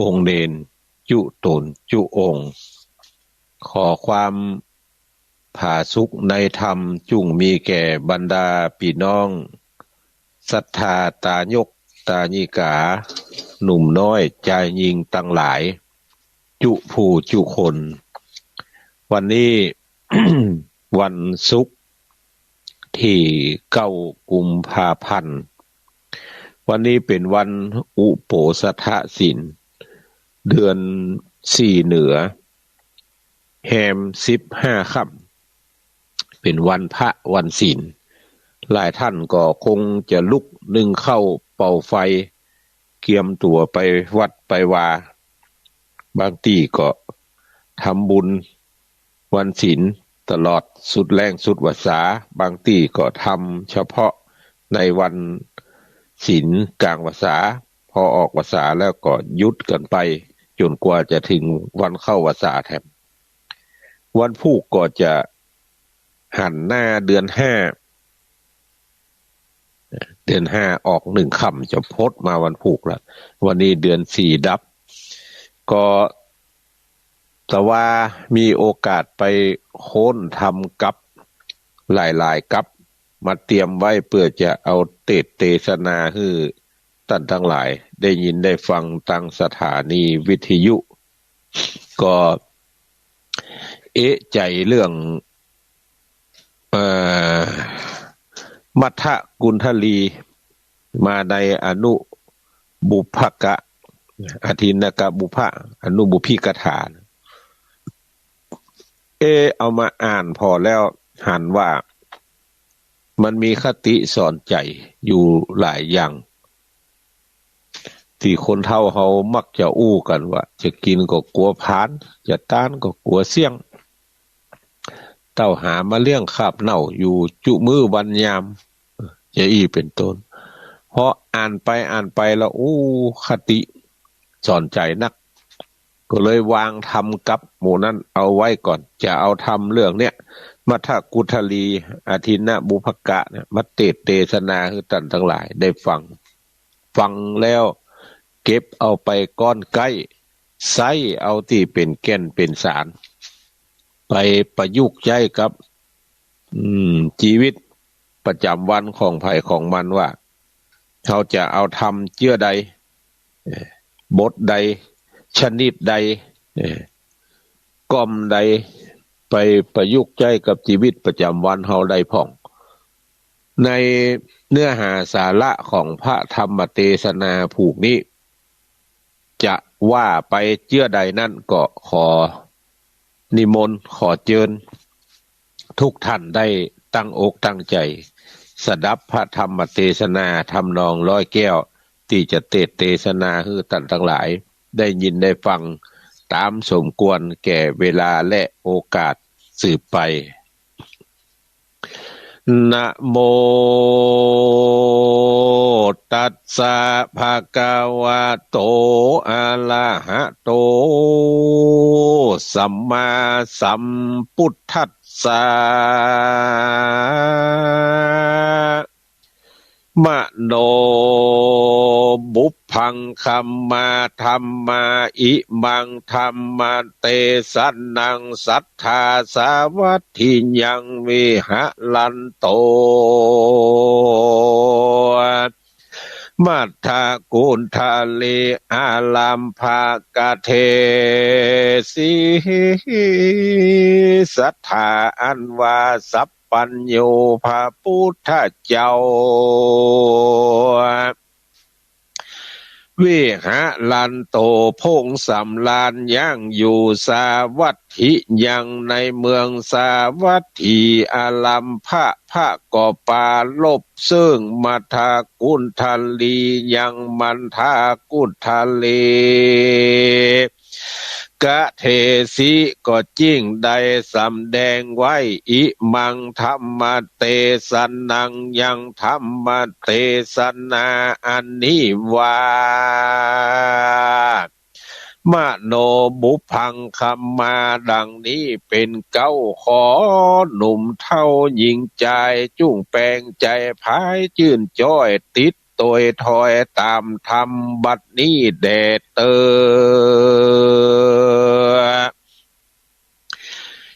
องค์เดนจุตนจุองค์ขอความผาสุกในธรรมจุงมีแก่บรรดาพี่น้องศรัทธาตายกตาญิกาหนุ่มน้อยใจยิงตั้งหลายจุผู้จุคนวันนี้ วันศุกร์ที่9 กุมภาพันธ์วันนี้เป็นวันอุโปสถศีลเดือน4เหนือแฮม15 ค่ำเป็นวันพระวันศีลหลายท่านก็คงจะลุกนึ่งเข้าเป่าไฟเกียมตัวไปวัดไปวาบางทีก็ทำบุญวันศีลตลอดสุดแรงสุดวาสาบางทีก็ทำเฉพาะในวันศีลกลางวาสาพอออกวาสาแล้วก็ยุดกันไปจนกว่าจะถึงวันเข้าวาสาแถมวันพุธก็จะหันหน้าเดือน5ออก1 ค่ำจะพดมาวันพุธละวันนี้เดือน4ดับก็แต่ว่ามีโอกาสไปโค้นทำกับหลายๆกับมาเตรียมไว้เพื่อจะเอาเทศนาให้ท่านทั้งหลายได้ยินได้ฟังทางสถานีวิทยุก็เอะใจเรื่องมัทธกุณฑลีมาในอนุบุพกะอทินกบุพะอนุบุพิกถาเอามาอ่านพอแล้วหันว่ามันมีคติสอนใจอยู่หลายอย่างที่คนเฒ่าเฮามักจะอู้กันว่าจะกินก็กลัวพานจะต้านก็กลัวเสี่ยงเต้าหามาเลี้ยงคาบเน่าอยู่จุมือวันยามจะเป็นต้นเพราะอ่านไปแล้วคติสอนใจนักก็เลยวางทำกับหมู่นั้นเอาไว้ก่อนจะเอาทำเรื่องเนี้ยมัทธกุณฑลีอทินบุพกะเนี่ยมาเทศนาให้ท่านทั้งหลายได้ฟังแล้วเก็บเอาไปก้อนใกล้ใส่เอาที่เป็นแก่นเป็นสารไปประยุกต์ใช้กับชีวิตประจำวันของไผของมันว่าเขาจะเอาทำเจื้อใดบทใดชนิดใดก้อมใดไปประยุกต์ใช้กับชีวิตประจำวันเฮาได้พ่องในเนื้อหาสาระของพระธรรมเทศนาผูกนี้จะว่าไปเจื้อใดนั่นก็ขอนิมนต์ขอเชิญทุกท่านได้ตั้งอกตั้งใจสดับพระธรรมเทศนาทำนองร้อยแก้วที่จะเทศนาให้ท่านทั้งหลายได้ยินได้ฟังตามสมควรแก่เวลาและโอกาสสืบไปนะโมตัสสะภะคะวะโตอะระหะโตสัมมาสัมพุทธัสสะมโนบุพพังคัมมาธัมมาอิมังธัมมาเตสันนังสัทธาสาวัตถิยังวิหะลันโตมัทธกุณฑลีอาลัมภากเทสีสัทธาอันวาสัพปัญโยพระพุทธเจ้าวิหะลันโตพงสำลานย่างอยู่สาวัตถิยังในเมืองสาวัตถีอาลัมพระก่อปาลบซึ่งมัทธกุณฑลียังมันทากุณฑลีกะเทสิก็จิ้งได้สำแดงไว้อิมังธรรมเตสันนังยังธรรมเตสนาอันนี้ว่า มโนบุพพังคัมมาดังนี้เป็นเก้าขอหนุ่มเท่าหญิงใจจุ้งแปลงใจพายชื่นจ้อยติด โดยถอยตามธรรมบัดนี้แดดเตอ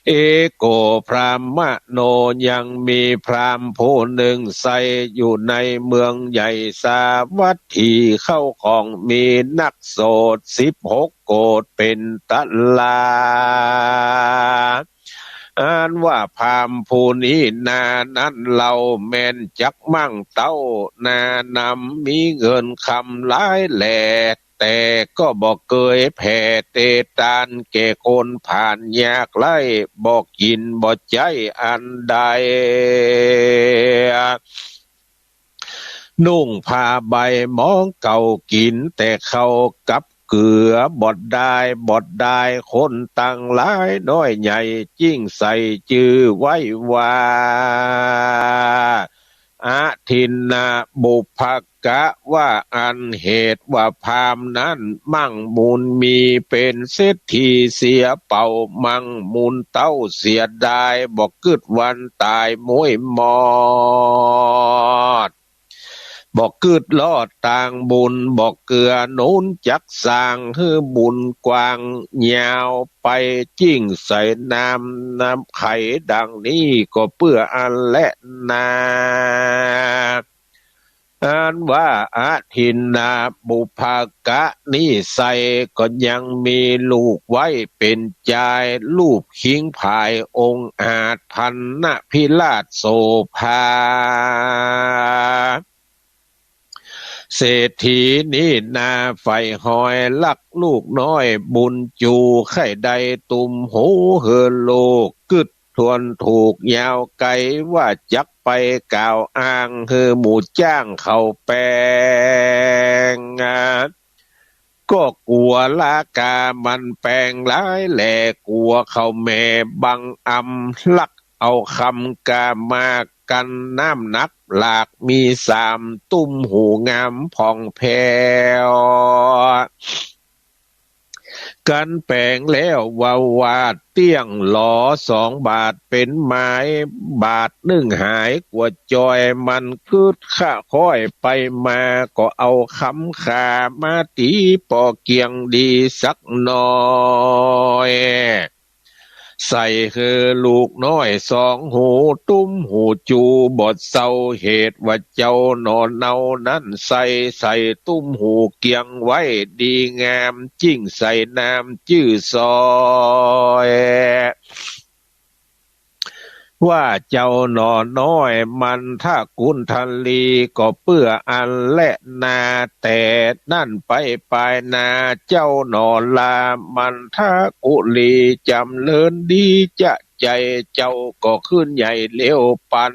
เอโกพรามโนยังมีพรามผู้หนึ่งใส่อยู่ในเมืองใหญ่สาวัตถีเข้าของมีนักโสด16 โกฏเป็นตลาอ่านว่าพรามผู้นี้นานั้นเราแม่นจักมั่งเต้านานำมีเงินคำหลายแหล่แต่ก็บอกเกยแผ่เตตานแก่คนผ่านยากไล่บอกกินบอกใจอันใดนุ่งผ้าใบมองเก่ากินแต่เขากับเกลือบดได้คนตั้งหลายน้อยใหญ่จิ้งใส่จื้อไว้ว่าอาทินนาบุพกะว่าอันเหตุว่าพามนั้นมั่งมูลมีเป็นเศรษฐีเสียเป่ามั่งมูลเต้าเสียดายบอกกึดวันตายมวยมอดบอกกึดลอดต่างบุญบอกเกลือนูนจักสร้างคือบุญกว้างยาวไปจิ้งใส่น้ำไข่ดังนี้ก็เพื่ออันและนาอันว่าอาทินนาบุภากะนี่ใส่ก็ยังมีลูกไว้เป็นใจลูกขิงภายองค์อาจพันนพิราชโสภาเศรษฐีนี่นาไฟหอยลักลูกน้อยบุญจูไข่ใดตุ่มหูเฮือโลกกึดทวนถูกยาวไกลว่าจักไปกล่าวอ้างเฮือหมู่จ้างเขาแปลงก็กลัวลากามันแปลงร้ายแหล่กลัวเขาแม่บังอำลักเอาคำกามากกันน้ำหนักหลากมี3 ตุ้มหูงามผ่องแผ้วกันแปลงแล้ววาดเตี้ยงหลอ2 บาทเป็นไม้บาท1หายกว่าจอยมันคืดข้าค่อยไปมาก็เอาคำขามาตีปอเกียงดีสักหน่อยใส่คือลูกน้อย2 หูตุ้มหูจูบดเศร้าเหตุว่าเจ้านอนเนานั้นใส่ตุ้มหูเกียงไว้ดีงามจิ้งใส่น้ำจื้อซอยว่าเจ้าหนอน้อยมันถ้ากุนทันลีก็เปื้ออันและนาแต่นั่นไปปลายนาเจ้าหนอลามันถ้ากุลีจำเลินดีจะใจเจ้าก็ขึ้นใหญ่เลี้ยวปัน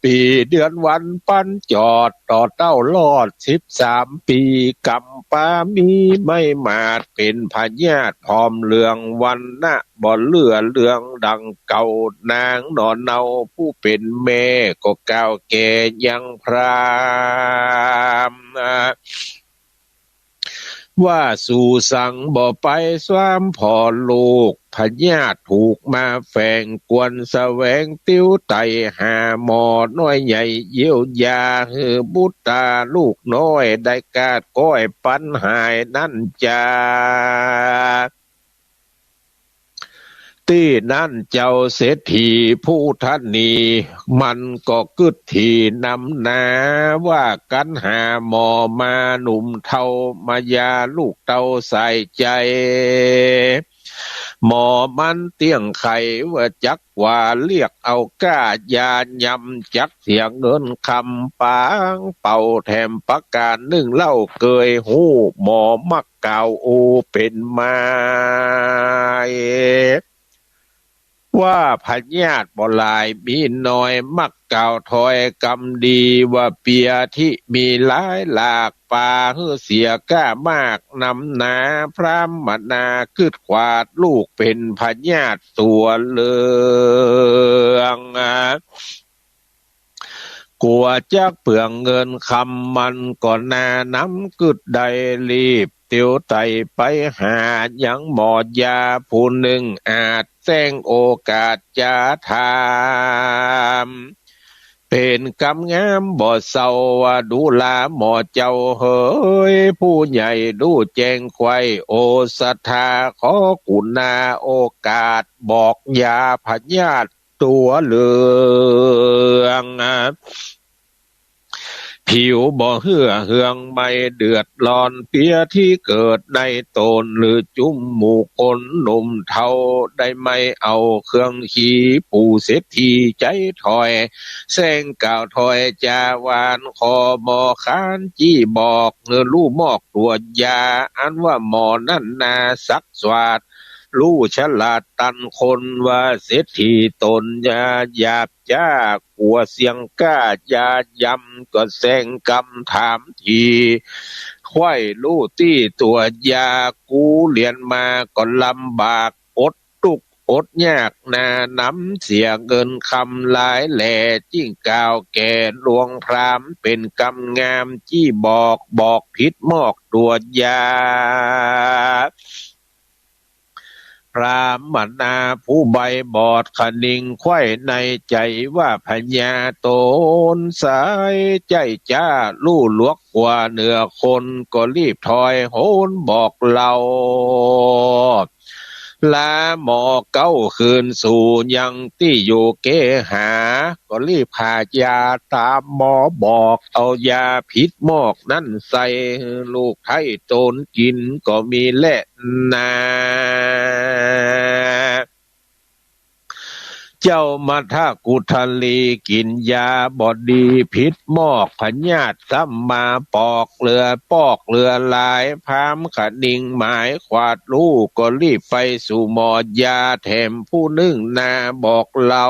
ปีเดือนวันปันจอดต่อเต้ารอด13 ปีกำปามีไม่มาดเป็นพญาติพร้อมเรืองวันนะบ่เลือเรืองดังเก่านางนอนเนาผู้เป็นแม่ก็ก้าวแก่ยังพรามว่าสู่สังบ่ไปสวามพอลูกพญาติถูกมาแฝงกวนแสวงติ้วไตหาหมอน้อยใหญ่เยียวยาฮือบุตาลูกน้อยได้กาดก้อยปันหายนั่นจาที่นั่นเจ้าเศรษฐีผู้ท่านนี้มันก็กึดทีนำนาว่ากันหาหมอมาหนุ่มเท่ามายาลูกเต้าใส่ใจหมอมันเตี้ยงไขว่าจักว่าเรียกเอาก้ายายำจักเสียงเงินคำปางเป่าแถมประกาศ1เล่าเกยหูหมอมักเก่าโอเป็นไม้ว่าพญาติบ่หลายมีน้อยมักกล่าวถอยกำดีว่าเปียที่มีหลายหลากป่าเฮือเสียก้ามากนำนาพรามนาคืดขวาดลูกเป็นพญาติตัวเลืองกลัวจักเปลืองเงินคำมันก่อนนาน้ำกึดใดรีบเตียวไตไปหายังหมอยาผู้หนึ่งอาจแจ้งโอกาสจะถามเ เป็นกำงามบ่เศร้าว่าดูลาหมอเจ้าเฮ้ยผู้ใหญ่ดูแจงไขว้โอศรัทธาขอกุณาโอกาสบอกยาพญาติตัวเหลืองผิวบ่เหือเหืองไม่เดือดร้อนเปียที่เกิดในตนหรือจุ้มหมู่คนหนุ่มเทาได้ไม่เอาเครื่องขี่ปู่เศรษฐีใจถอยแสงก่าวถอยจาวานคอบอคานจี้บอกเงินลู่มอกตัวยาอันว่าหมอนั่นนาสักสวัสดรู้ฉลาดตันคนว่าเศรษฐีตนยาหยาบจ้ากลัวเสียงก้ายายำก็แสงกำถามทีควายรู้ที่ตัวยากูเรียนมาก็ลำบากอดตุกอดยากนาน้ำเสียเงินคำหลายแหล่จิ้งกาวแก่หลวงพรามเป็นกำงามจี้บอกผิดมอกตัวยาพรามนาผู้ใบบอดขนิ่งไขว้ในใจว่าพญาตนสายใจจ้าลู่ลวกกว่าเหนือคนก็รีบถอยโหนบอกเราลาหมอเก้าคืนสู่ยังที่อยู่เกหาก็รีบหายาตามหมอบอกเอายาพิษมอกนั่นใส่ลูกไข้ตนกินก็มีแหละนาเจ้ามาถ้ากุทลีกินยาบอดีพิษมอกพญาติซ้ำมาปอกเรือลายพามขดิ่งหมายขวาดลูกก็รีบไปสู่หมอยาแถมผู้นึ่งนาบอกเรา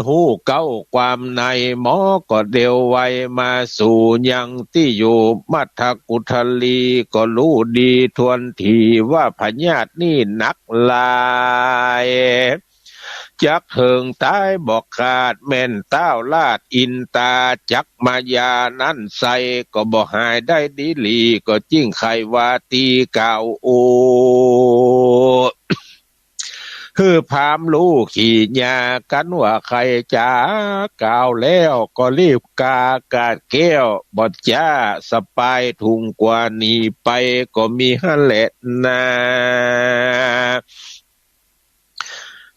หูเก้าความในหมอก็เดียวไวมาสู่ยังที่อยู่มัทกุทลีก็รู้ดีทวนทีว่าพญาตินี่นักลายจักเถิงตายบอกขาดแม่นเต้าลาดอินตาจักมายานั้นใส่ก็บ่หายได้ดีหลีก็จิ้งไขวาตีเก่าโอพามลูกขี่ยากันว่าใครจ้ากล่าวแล้วก็รีบกากาดแก้วบอดจ้าสปายทุงกว่านี้ไปก็มีฮั่นแหละนา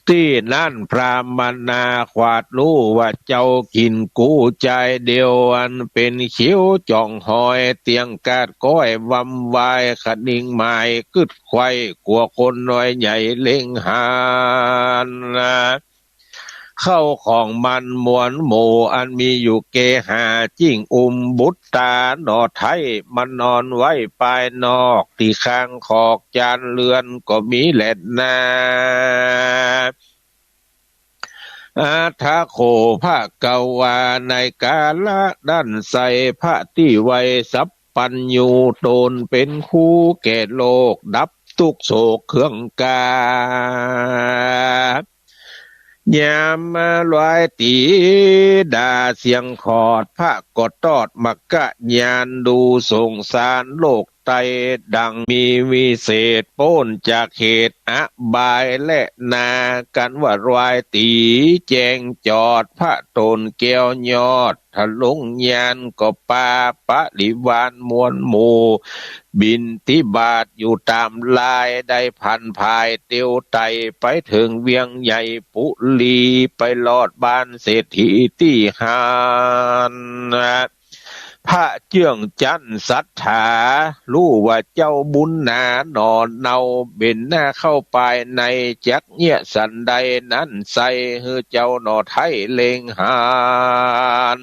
ที่นั่นพรามนาขวาดรู้ว่าเจ้ากินกูใจเดียวอันเป็นคิ้วจ่องหอยเตียงกาดก้อยวำวายขนิ่งหมายกึดไข่กลัวคนน้อยใหญ่เล่งหานเข้าของมันมวนหมู่อันมีอยู่เกหาจิ้งบุตตาหนอไทยมันนอนไว้ปลายนอกที่ข้างขอกจานเรือนก็มีแหละนาทาโคพระเกาวาในกาละด้านใสพระที่ไวสัพปัญญูตนเป็นคู่แก่โลกดับทุกโศกเครื่องกายามมาลอยตีดาเสียงขอดพระกดตอดมักกะยานดูสงสารโลกไตดังมีวิเศษโป้นจากเหตุบายและนากันว่ารายตีแจงจอดพระตนแก้วยอดทะลุงยานก็ปาปะริวานมวลหมู่บินที่บาทอยู่ตามลายได้พันภายเตียวไตไปถึงเวียงใหญ่ปุลีไปลอดบ้านเศรษฐีที่หานพระเจื้องจันศรัทธารู้ว่าเจ้าบุญหนานอนเนาเบ็นหน้าเข้าไปในจักเงี่ยสันใดนั้นใส่เฮือเจ้าหนอไทยเลงหาน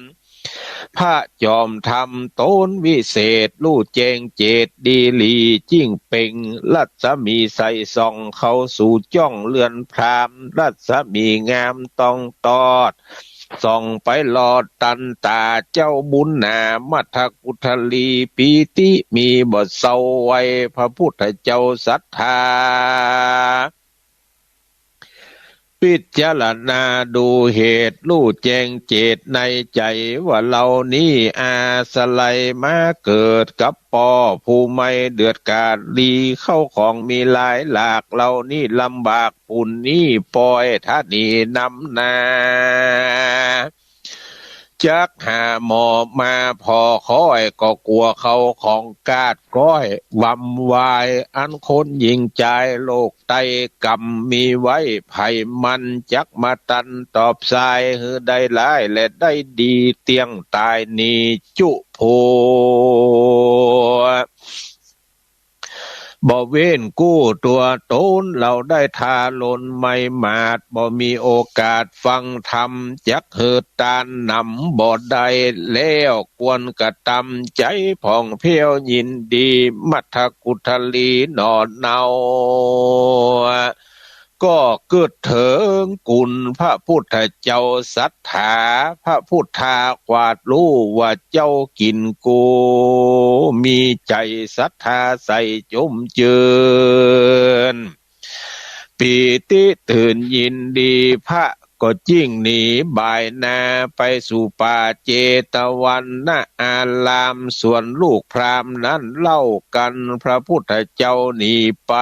พระจอมธรรมโตนวิเศษลู่แจงเจตดีลีจิ้งเป่งรัศมีใส่ส่องเข้าสู่จ้องเลือนพรามรัศมีงามต้องตอดส่องไปหลอดตันตาเจ้าบุญนามัทกุทลีปีติมีบทเศร้าไว้พระพุทธเจ้าศรัทธา พิจารณาดูเหตุรู้แจ้งเจตในใจว่าเรานี้อาสลัยมาเกิดกับปอผู้ไม่เดือดกาดดีเข้าของมีหลายหลากเรานี่ลำบากปุ่นนี้ปล่อยท่านีนำนาจักหาหมอมาพอคอยก็กลัวเขาของกาดก้อยวำวายอันคนยิงใจโลกไตกรรมมีไว้ไผ่มันจักมาตันตอบสายฮือได้หลายและได้ดีเตียงตายนีจุโพบ่เว้นกู้ตัวตนเราได้ทาลนไม่มาดบ่มีโอกาสฟังธรรมจักเหิดตานนำบ่ได้แล้วกวนกระตำใจผ่องเพียวยินดีมัทกุทลีนอนเนาก็เกิดเถิงกุลพระพุทธเจ้าศรัทธาพระพุทธากวาดรู้ว่าเจ้ากินกูมีใจศรัทธาใส่จมเจือนปีติตื่นยินดีพระก็จิ้งหนีบ่ายนาไปสู่ป่าเจตวันนะอารามส่วนลูกพราหมณ์นั้นเล่ากันพระพุทธเจ้าหนีไป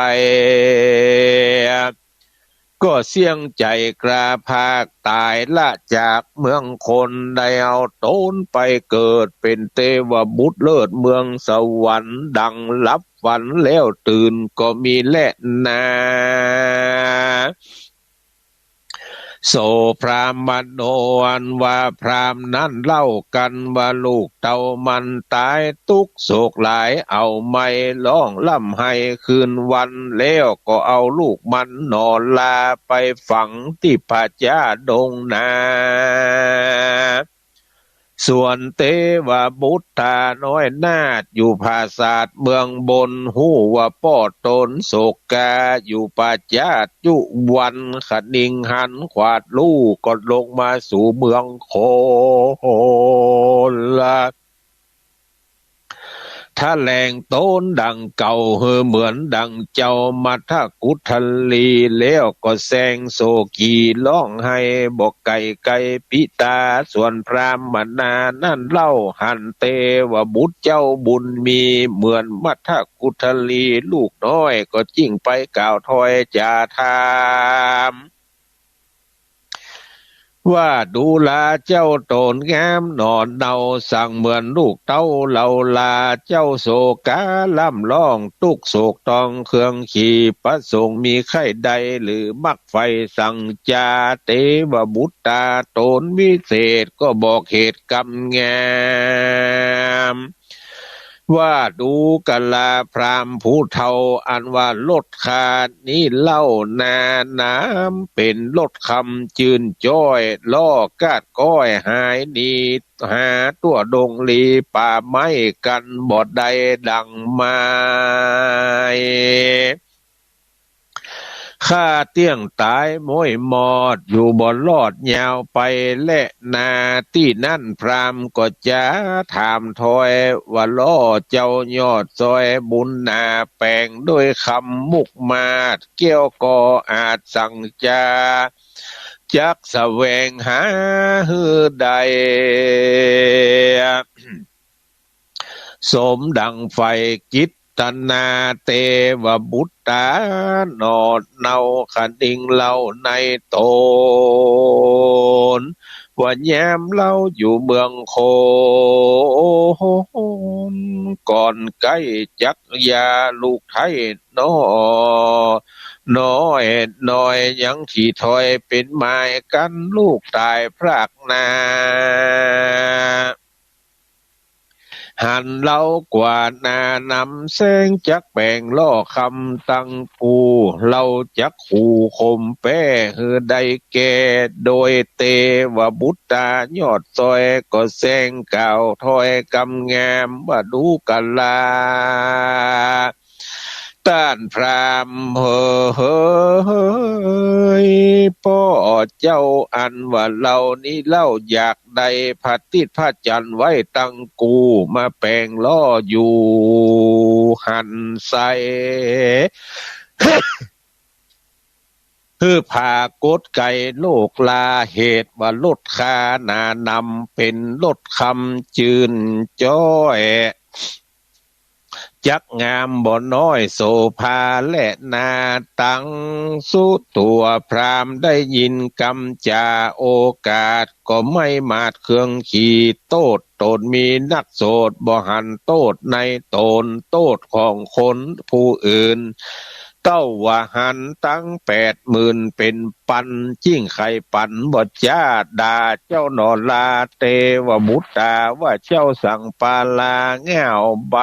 ก็เสี่ยงใจกราภาคตายละจากเมืองคนได้เอาตนไปเกิดเป็นเทวบุตรเลิศเมืองสวรรค์ดังลับฝันแล้วตื่นก็มีแลนาโสพรามโนวันว่าพรามนั้นเล่ากันว่าลูกเต่ามันตายทุกโศกหลายเอาไม่ร้องล่ำให้คืนวันแล้วก็เอาลูกมันนอนลาไปฝังที่พระเจ้าดงนาส่วนเทวบุตรน้อยนาฏอยู่ภาษาทเมืองบนหูว่าป้อตนโศกาอยู่ปาจาจุวันขดิงหันขวาดลูกก็ลงมาสู่เมืองโคละถ้าแหลงโต้นดังเก่าเหมือนดังเจ้ามาถ้ากุทลีแล้วก็แซงโศกีร้องให้บอกไก่ปิตาส่วนพรามนานั่นเล่าหันเตว่าบุตรเจ้าบุญมีเหมือนมัทกุทลีลูกน้อยก็จิ้งไปกล่าวถอยจาทามว่าดูลาเจ้าโตนงามนอนเนาสั่งเหมือนลูกเต้าเหล่าลาเจ้าโศกาล่ำร้องตุกโศกตองเครื่องขี่ประสงค์มีไข่ใดหรือมักไฟสั่งจาเตวบุตตาโตนวิเศษก็บอกเหตุกรรมงามว่าดูกะลาพรามผู้เฒ่าอันว่าลดขาดนี้เล่านาน้ำเป็นลดคำจืนจ้อยล่อกาดก้อยหายดีหาตัวดงลีป่าไม้กันบอดใดดังไม้ข้าเตี้ยงตายม้อยมอดอยู่บ่รอดยาวไปและนาที่นั่นพรามก็จะถามถอยว่าล่อเจ้ายอดซอยบุญนาแปลงด้วยคำมุกมาดเกี่ยวก็อาจสั่งจาจักแสวงหาฮือใดสมดังไฟกิตตนาเตวบุตตานอดเนาขันดิงเล่าในโตนว่าแย้มเล่าอยู่เมืองโคนก่อนใกล้จักยาลูกไทยน้อยยังที่ถอยเป็นไม้กันลูกตายพรากนาหันเล่ากว่าหน้านำแสงจักแป่งล่อคำตั้งกูเล่าจักขู่คมแป้เฮือใดแก่โดยเตวบุตตายอดซอยก็แสงเก่าถอยกำงามว่าดูกะลาต้านพรามเฮ้ยพ่อเจ้าอันว่าเรานี้เล่าอยากใดพัดติดพระจันทร์ไว้ตั้งกูมาแปลงล่ออยู่หันใส ฮือผากดไก่โลกลาเหตุว่าลดคานานำเป็นลดคำจืนจ้อยจักงามบ่น้อยโสภาและนาตังสู้ตัวพรามได้ยินกำจาโอกาสก็ไม่มาดเครื่องขี่โตดตนมีนักโสดบ่หันโตดในตนโตดของคนผู้อื่นเต้าว่าหันตั้ง80,000เป็นปันจิ้งไข่ปันบ่จ้าดาเจ้านอลาเตวมุตตาว่าเจ้าสั่งปาลาแง่วใบ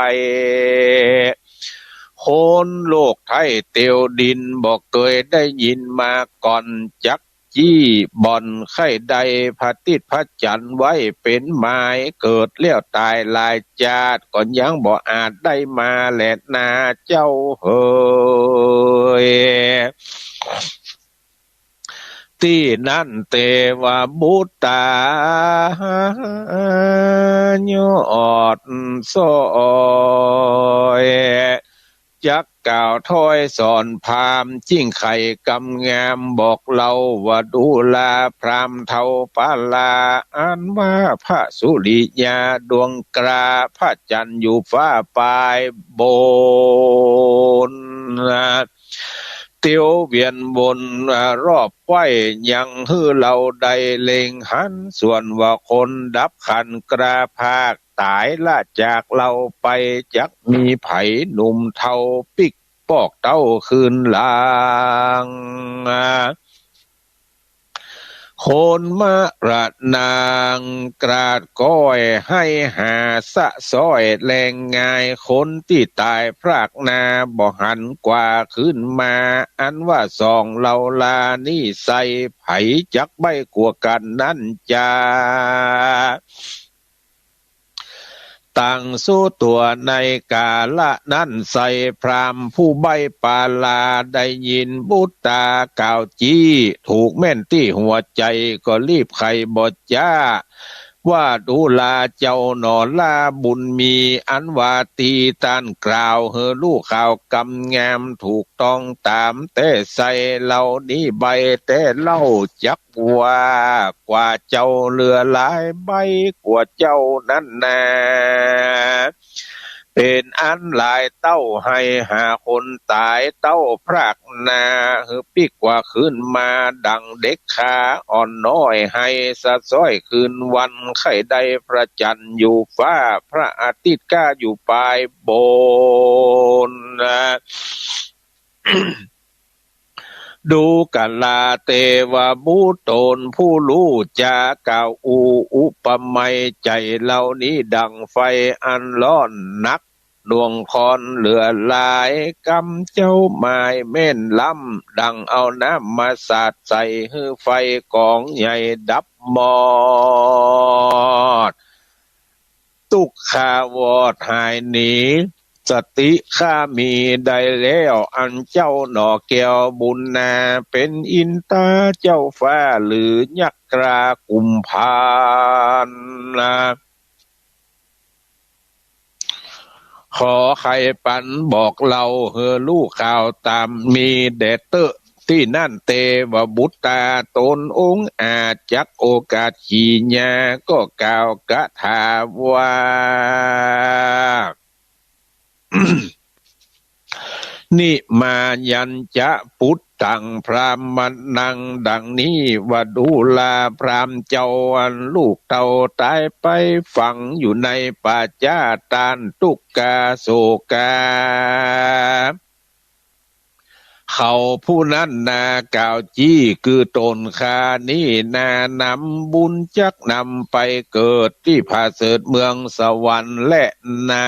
โคนโลกไทยเตียวดินบอกเคยได้ยินมาก่อนจักจี้บ่อนไข่ใดพระติดพระจันทร์ไว้เป็นไม้เกิดเลี้ยวตายลายจาดก่อนยังบ่อาจได้มาแหละนาเจ้าเฮยที่นั่นเตวะบุตตายอดโซอยจักกล่าวถ้อยสอนพามจิ้งไข่กำงามบอกเราว่าดูลาพรามเทาปาลาอันว่าพระสุริยาดวงกราพระจันทร์อยู่ฟ้าปลายบนเตียวเวียนบนรอบไว้ยังฮือเราได้เล็งหันส่วนว่าคนดับขันกราภาคตายละจากเราไปจักมีไผหนุ่มเทาปิกปอกเต้าคืนลางคนมะระนางกราดก้อยให้หาสะซ้อยแรงง่ายคนที่ตายพรากนาบ่หันกว่าขึ้นมาอันว่าสองเหล่าลานี่ใส่ไผจักใบกว่ากันนั่นจ้าต่างสู้ตัวในกาละนั้นใส่พรามผู้ใบปาลาได้ยินบุตตากล่าวจี้ถูกแม่นที่หัวใจก็รีบไขบทจ้าว่าดูลาเจ้าหนอลาบุญมีอันว่าตีตันกล่าวเฮอลูกข่าวกำงามถูกต้องตามแต่ใส่เหล่านี้ใบแต่เล่าจักว่ากว่าเจ้าเหลือหลายใบกว่าเจ้านั้นนาเป็นอันหลายเต้าให้หาคนตายเต้าพรากนาฮือปีกว่าขึ้นมาดังเด็กขาอ่อนน้อยให้สะซ้อยคืนวันไข่ใดพระจันทร์อยู่ฟ้าพระอาทิตย์ก้าอยู่ปลายบนดูกาลาเตวะบูโตนผู้รู้จาก่าวอุปไมยใจเหล่านี้ดังไฟอันร้อนนักดวงคอนเหลือหลายกำเจ้าไม้แม่นล้ำดังเอาน้ำมาสาดใส่ฮือไฟกองใหญ่ดับมอดตุกขาวอดหายหนีสติข้ามีได้แล้วอันเจ้าหนอแก้วบุญนาเป็นอินตาเจ้าฟ้าหรือยักษ์รากุมภานขอใครปันบอกเราเฮอลูกข่าวตามมีเดเตอร์ที่นั่นเตวบุตตาตนองค์อาจจักโอกาสขี่ญาก็กล่าวกะถาว่านิมายัญจะพุทธังพรามนังดังนี้ว่าดูลาพรามเจ้าอันลูกเต่าตายไปฝังอยู่ในป่าจ้าตานตุกกาโศกาเขาผู้นั้นนากล่าวจี้คือตนคานี่นานำบุญจักนำไปเกิดที่ผาเสดเมืองสวรรค์และนา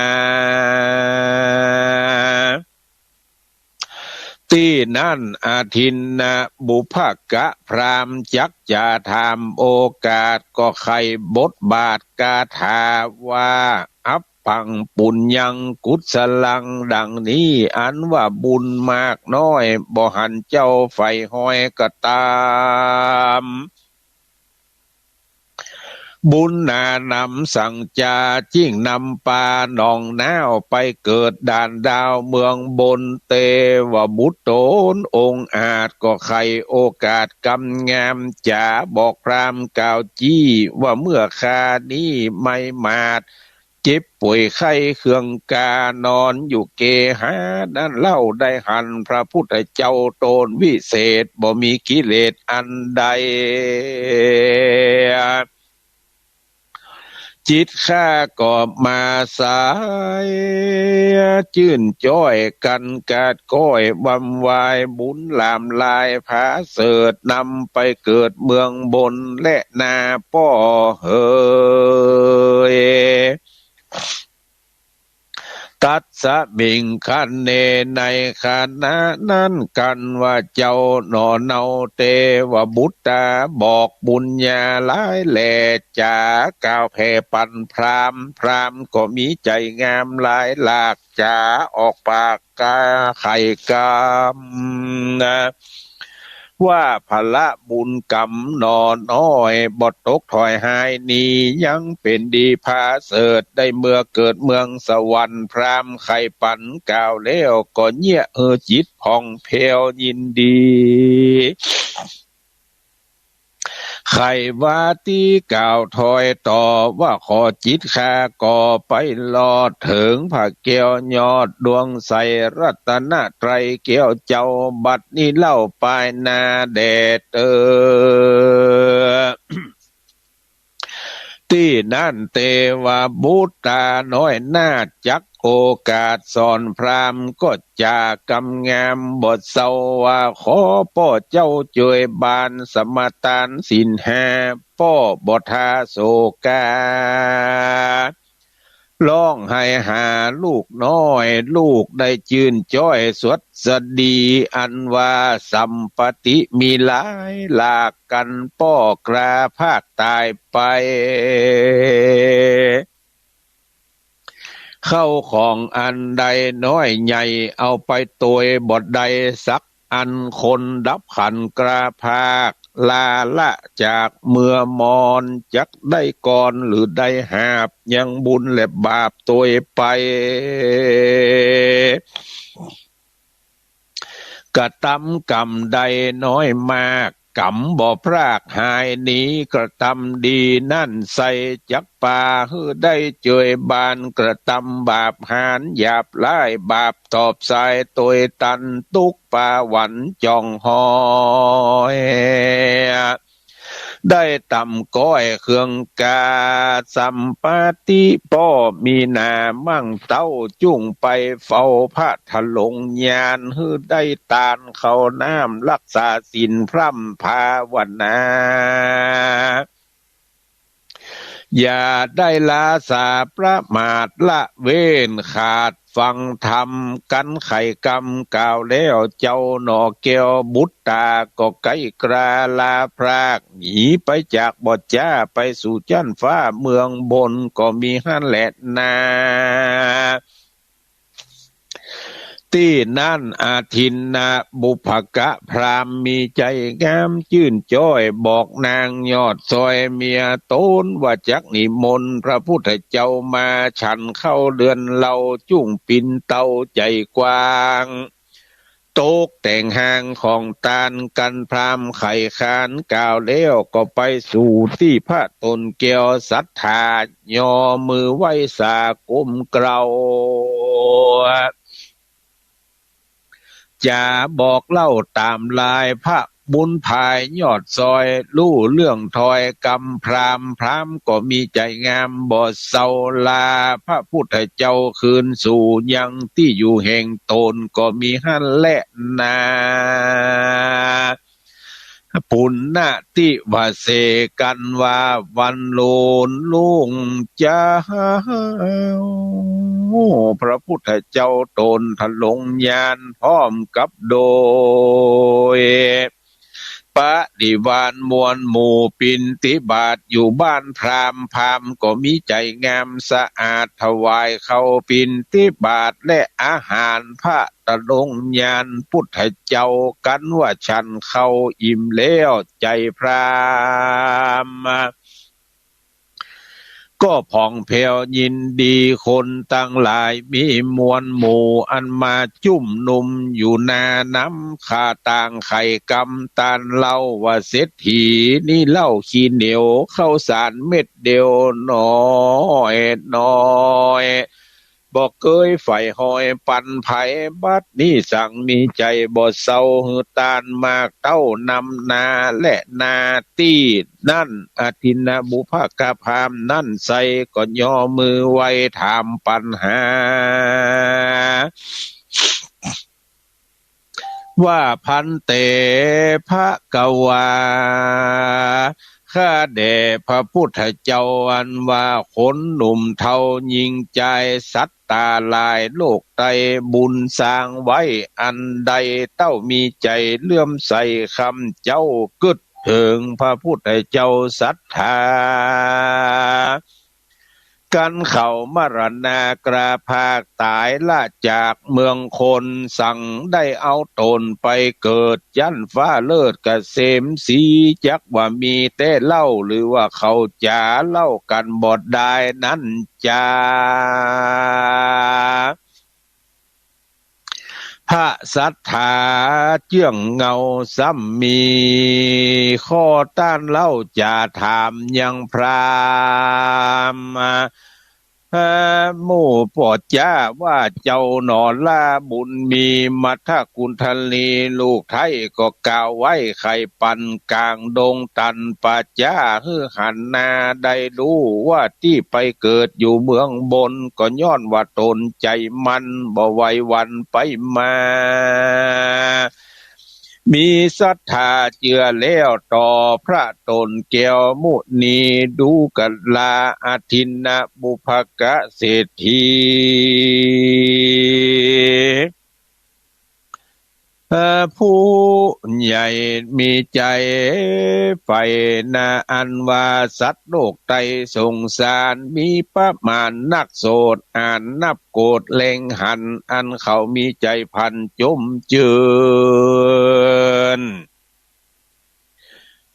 ที่นั่นอาทินนะบุพกะพรามจักจะทำโอกาสก็ไขบทบาทกาถาว่าอัปปังปุญญังกุศลังดังนี้อันว่าบุญมากน้อยบ่หันเจ้าไฟห้อยก็ตาม บุญนานำสั่งจาจิ้งนำปาหนองน้าวไปเกิดด่านดาวเมืองบนเตวบุตรโตนองค์อาจก็ใครโอกาสกำงามจ๋าบอกพรามกล่าวจี้ว่าเมื่อคานี้ไม่มาดเจ็บป่วยไข้เครื่องกานอนอยู่เกหานั้นเล่าได้หันพระพุทธเจ้าโตนวิเศษบ่มีกิเลสอันใดจิตข้าก็มาสายจื่นจ้อยกันกาดก้อยบำวายบุญลามลายผาเสดนำไปเกิดเมืองบนและนาป้อเฮยตัดสะบิงคันเนในขณะนั้นกันว่าเจ้าหนอเนาเตวบุตตาบอกบุญญาหลายแหล่จาก่าวแผ่ปันพรามพรามก็มีใจงามหลายหลากจ๋าออกปากกาไข่กามนะว่าพละบุญกรรมนอน้อยบทตกถอยหายนี้ยังเป็นดีพาเสดได้เมื่อเกิดเมืองสวรรค์พรามไข่ปันกล่าวแล้วก็เงี่ยจิตผ่องเพลวยินดีใครว่าตีกล่าวถอยต่อว่าขอจิตข้าก่อไปลอดถึงผักเกียวยอดดวงใสรัตนไตรเกี่ยวเจ้าบัดนี้เล่าปลายนาแดดที่นั่นเตวาบุตตาน้อยนาจักโอกาสสอนพรามก็จากำงามบทเศร้าว่าขอพ่อเจ้าช่วยบานสมทานสินหาพ่อบทาโศการ้องให้หาลูกน้อยลูกได้จื่นจ้อยสวดสดีอันว่าสัมปติมีหลายหลากกันป้อกราภาคตายไปเข้าของอันใดน้อยใหญ่เอาไปตัวบทใดสักอันคนดับขันกราภาคลาละจากเมื่อมอนจักได้ก่อนหรือได้หาบยังบุญและบาปตัวไปกระทำกรรมใดน้อยมากกรรมบ่พรากหายหนีกระทำดีนั่นใส่จักป่าฮือได้เจยบานกระทำบาปหานหยาบไล่บาปตอบสายตัวตันตุกป่าหวันจองหอยได้ต่ำก้อยเครื่องกาสัมปติป้อมีนามั่งเต้าจุ่งไปเฝ้าพระทะลงญาณฮือได้ตานเขาน้ำรักษาศีลพร่ำภาวนาอย่าได้ลาสาประมาทละเว้นขาดฟังธรรมกันไข่กรรมกล่าวแล้วเจ้าหนอแก้วบุตตาก็ไกลกราลาพรากหนีไปจากบทจ้าไปสู่จันฟ้าเมืองบนก็มีหันแหละนาที่นั่นอาทินนาบุพกะพรามมีใจงามชื่นจ้อยบอกนางยอดซอยเมียโตนว่าจักนิมนต์พระพุทธเจ้ามาฉันเข้าเดือนเราจุ่งปินเตาใจกว้างโตกแต่งหางของตานกันพรามไข่คานกล่าวแล้วก็ไปสู่ที่พระตนเกียวศรัทธายอมือไหว้สากมเกลาจะบอกเล่าตามลายพระบุญภายยอดซอยลู่เรื่องถอยกำพรามพรามก็มีใจงามบ่เศร้าลาพระพุทธเจ้าคืนสู่ยังที่อยู่แห่งตนก็มีหันและนาปุณณติวาเสกันว่าวันโลนลุงจ้าพระพุทธเจ้าตนทะลงญาณพร้อมกับโดยปฏิวานมวลหมู่ปินติบาตอยู่บ้านพรามพรามก็มีใจงามสะอาดถวายเขาปินติบาตและอาหารพระตะลงญาณพุทธเจ้ากันว่าฉันเข้าอิ่มแล้วใจพราม ก็ผ่องแผ้วยินดีคนตั้งหลายมีมวลหมู่อันมาจุ่มนุมอยู่นาน้ำขาต่างไข่กำตานเล่าว่าเศรษฐีนี่เล่าขี้เหนียวเข้าสารเม็ดเดียวน้อยน้อยบอกเคยไฟหอยปันไผบัดนี้สั่งมีใจบ่เศร้าหือตานมากเต้านำนาและนาตีนั่นอาทินบุภกาพามนั่นใส่ก็ย่อมือไว้ถามปัญหาว่าพันเตพระกวาข้าแด่พระพุทธเจ้าอันว่าคนหนุ่มเทายิงใจสัตตาลายโลกไตบุญสร้างไว้อันใดเต้ามีใจเลื่อมใสคำเจ้ากึดถึงพระพุทธเจ้าศรัทธากันเขามรณากราภาคตายละจากเมืองคนสั่งได้เอาตนไปเกิดยันฟ้าเลิศเกษมสีจักว่ามีแต่เล่าหรือว่าเขาจ๋าเล่ากันบอดได้นั้นจ้าพระสัทธาเจื่องเงาซ้ำมีข้อต้านเล่าจะถามยังพรามหมู่ปอดจ้าว่าเจ้าหนอล่าบุญมีมัทกุณฑลีลูกไทยก็กล่าวไว้ไข่ปันกลางดงตันปัจจ้าฮือหันนาได้รู้ว่าที่ไปเกิดอยู่เมืองบนก็ย้อนว่าตนใจมันบ่ไหววันไปมามีศรัทธาเจือแล้วต่อพระตนแก้วมุนีดูกัลลาอาทินนะบุพกะเศรษฐีผู้ใหญ่มีใจใฝ่นาอันว่าสัตว์โลกไตสงสารมีประมาณนักโสดอ่านนับโกรธเล็งหันอันเขามีใจพันจมเจือน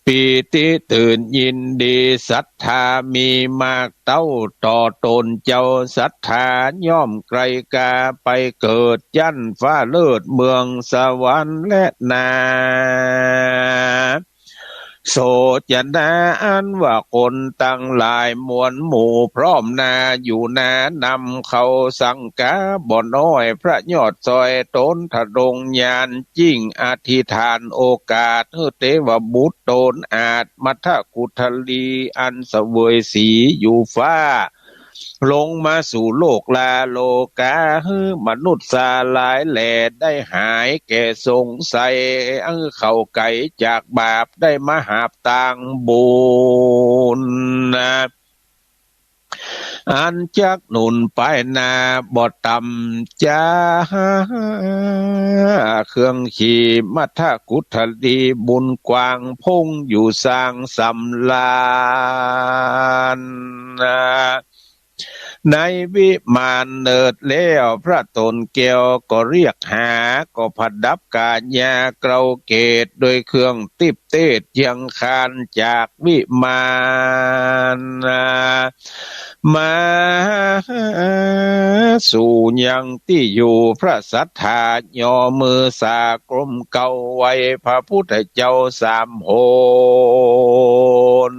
ปีติตื่นยินดีศรัทธามีมากเต้าต่อตนเจ้าศรัทธาย่อมไกลกาไปเกิดยันฟ้าเลิศเมืองสวรรค์และนาโสจนาอันว่าคนตั้งหลายมวลหมู่พร้อมนาอยู่นานำเขาสังกาบ่น้อยพระยอดซอยตนทะดงญาณจิ้งอธิษฐานโอกาสเทวบุตรตนอาจมัทกุทลีอันเสวยสีอยู่ฟ้าลงมาสู่โลกลาโลกาฮือมนุษย์สาหลายแหล่ได้หายแก่สงสัยเข้าไก่จากบาปได้มาหาบต่างบุญนะอันจักหนุนไปนาบ่ต่ำจ้าเครื่องขี่มัทกุทลีบุญกวางพงอยู่สร้างสำลานในวิมานเนิดแล้วพระตนแก้วก็เรียกหาก็ผัดดับกาญาเกลาเกตโดยเครื่องติบเตดยังคานจากวิมานมาสู่ยังที่อยู่พระสัทธาย่อมือสากลมเก่าไว้พระพุทธเจ้าสามโหน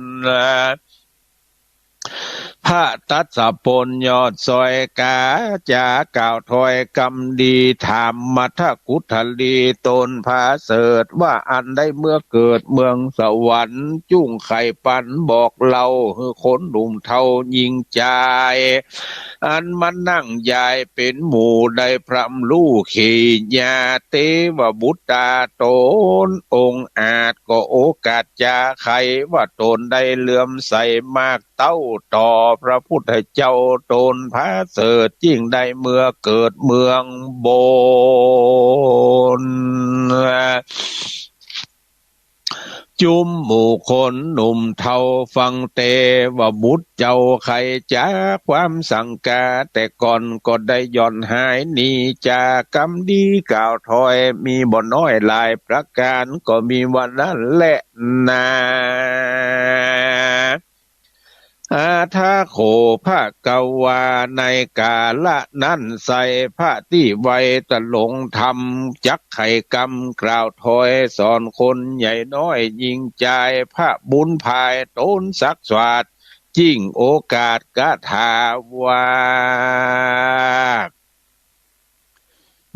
พระตัสสะปนยอดซอยกาจากล่าวถอยกำดีถามมัทกุทลีตนพาเสดว่าอันได้เมื่อเกิดเมืองสวรรค์จุ้งไข่ปันบอกเราคือคนหนุ่มเทายิงใจอันมันนั่งยายเป็นหมู่ได้พรำลูกขี่ญาเตวบุตตาตนองค์อาจก็โอกาสจะใครว่าตนได้เลื่อมใสมากเต้าต่อพระพุทธเจ้าตนพระเสดยิ่งได้เมื่อเกิดเมืองบนจุมหมู่คนหนุ่มเทาฟังเตว่าบุตรเจ้าใครจะความสังกาแต่ก่อนก็ได้ย่อนหายหนีจากกรรมดีกล่าวถอยมีบ่น้อยหลายประการก็มีวันนั้นแหละนา อาทาโขพระกวาในกาละนั้นใส่พระที่ไวตะหลงธรรมจักไข่กรรมกล่าวถอยสอนคนใหญ่น้อยยิงใจพระบุญภายต้นสักสวัสดยิ่งโอกาสกะถาวา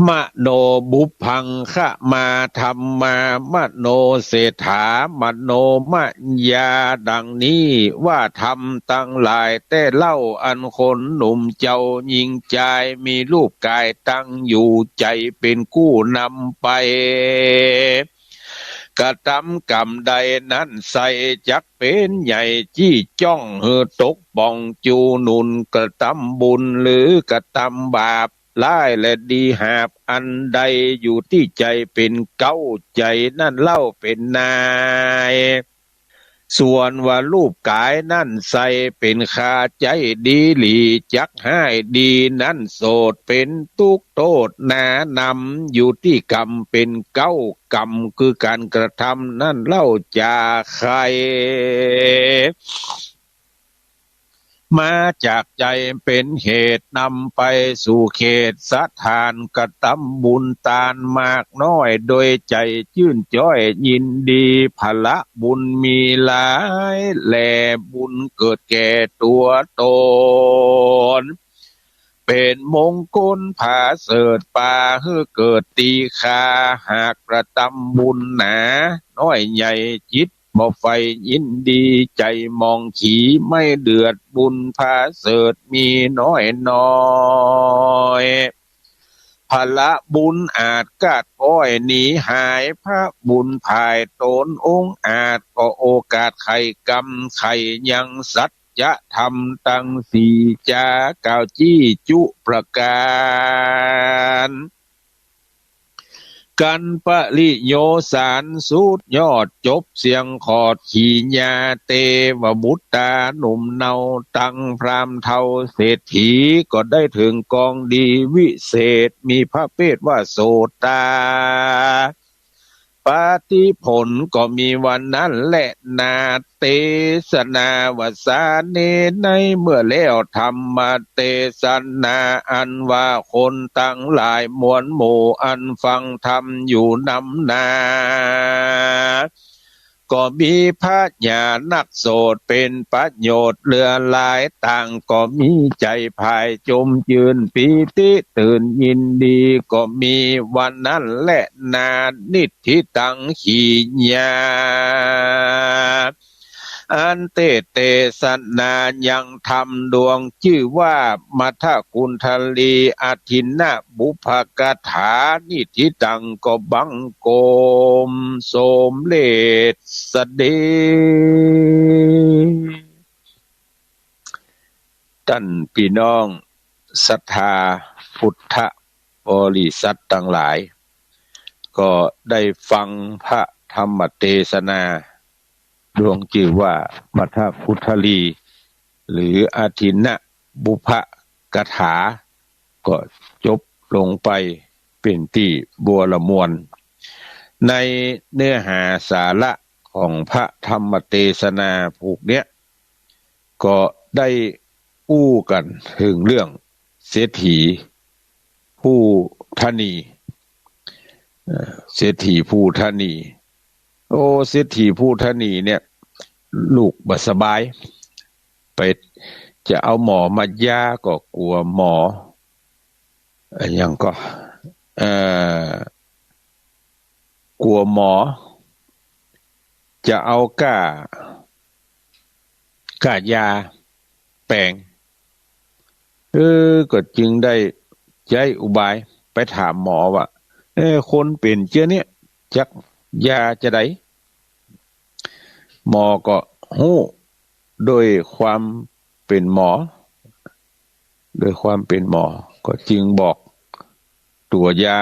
มโนบุพพังคะมาธรรมามโนเศรษฐามโนมยาดังนี้ว่าธรรมตั้งหลายแต่เล่าอันคนหนุ่มเจ้ายิงใจมีรูปกายตั้งอยู่ใจเป็นกู้นำไปกระทำกรรมใดนั้นใส่จักเป็นใหญ่จี้จ้องเฮอตกป่องจูหนุนกระทำบุญหรือกระทำบาปร้ายและดีหาบอันใดอยู่ที่ใจเป็นเก้าใจนั่นเล่าเป็นนายส่วนว่ารูปกายนั่นใส่เป็นคาใจดีหลีจักให้ดีนั่นโสดเป็นทุกโทษนานำอยู่ที่กรรมเป็นเก้ากรรมคือการกระทำนั่นเล่าจาใครมาจากใจเป็นเหตุนำไปสู่เขตสถานกระทำบุญตานมากน้อยโดยใจชื่นจ้อยยินดีพละบุญมีหลายแลบุญเกิดแก่ตัวตนเป็นมงคลผาเสดป่าเฮือเกิดตีคาหากกระทำบุญหนาน้อยใหญ่จิตบ่ไฟยินดีใจมองขีไม่เดือดบุญผาเสดมีน้อยน้อยพละบุญอาจกาดก้อยหนีหายพระบุญภายตนองค์อาจก็โอกาสไข่กรรมไข่ยังสัจจะทำตั้งสีจาก่าวจี้จุประการกันปริโยสารสุดยอดจบเสียงขอดขีญาเตวบุตตาหนุ่มเนาตั้งพรามเทาเศรษฐีก็ได้ถึงกองดีวิเศษมีพระเพศว่าโสตาปาฏิผลก็มีวันนั้นแหละนาเตสนาวสาเนในเมื่อแล้วธรรมเตสนาอันว่าคนตั้งหลายมวลหมู่อันฟังธรรมอยู่นำนาก็มีพระญานักโสดเป็นประโยชน์เรือหลายต่างก็มีใจภายจมยืนปีติตื่นยินดีก็มีวันนั้นแหละนานิธิตังขีญาอันเตเตสนายังทำดวงชื่อว่ามัทกุณฑลีอทินนะบุพกถานิธิตังก็บังโกมโสมเลสเดท่านพี่น้องศรัทธาพุทธบริษัททั้งหลายก็ได้ฟังพระธรรมเทศนาดวงชื่อว่ามัทพุทธลีหรืออาทินนะบุพกถาก็จบลงไปเป็นที่บัวละมวลในเนื้อหาสาระของพระธรรมเทศนาผูกเนี้ยก็ได้อู้กันถึงเรื่องเศรษฐีผู้ธนีเศรษฐีผู้ธนีโอ้เศรษฐีผู้ธนีเนี่ยลูกบ่สบายไปจะเอาหมอมายาก็กลัวหมออย่างก็กลัวหมอจะเอาก้ายาแปลงก็จึงได้ใช้อุบายไปถามหมอว่าคนเป็นเชื้อเนี่ยจักยาจะได้หมอก็ฮู้โดยความเป็นหมอโดยความเป็นหมอก็จึงบอกตัวยา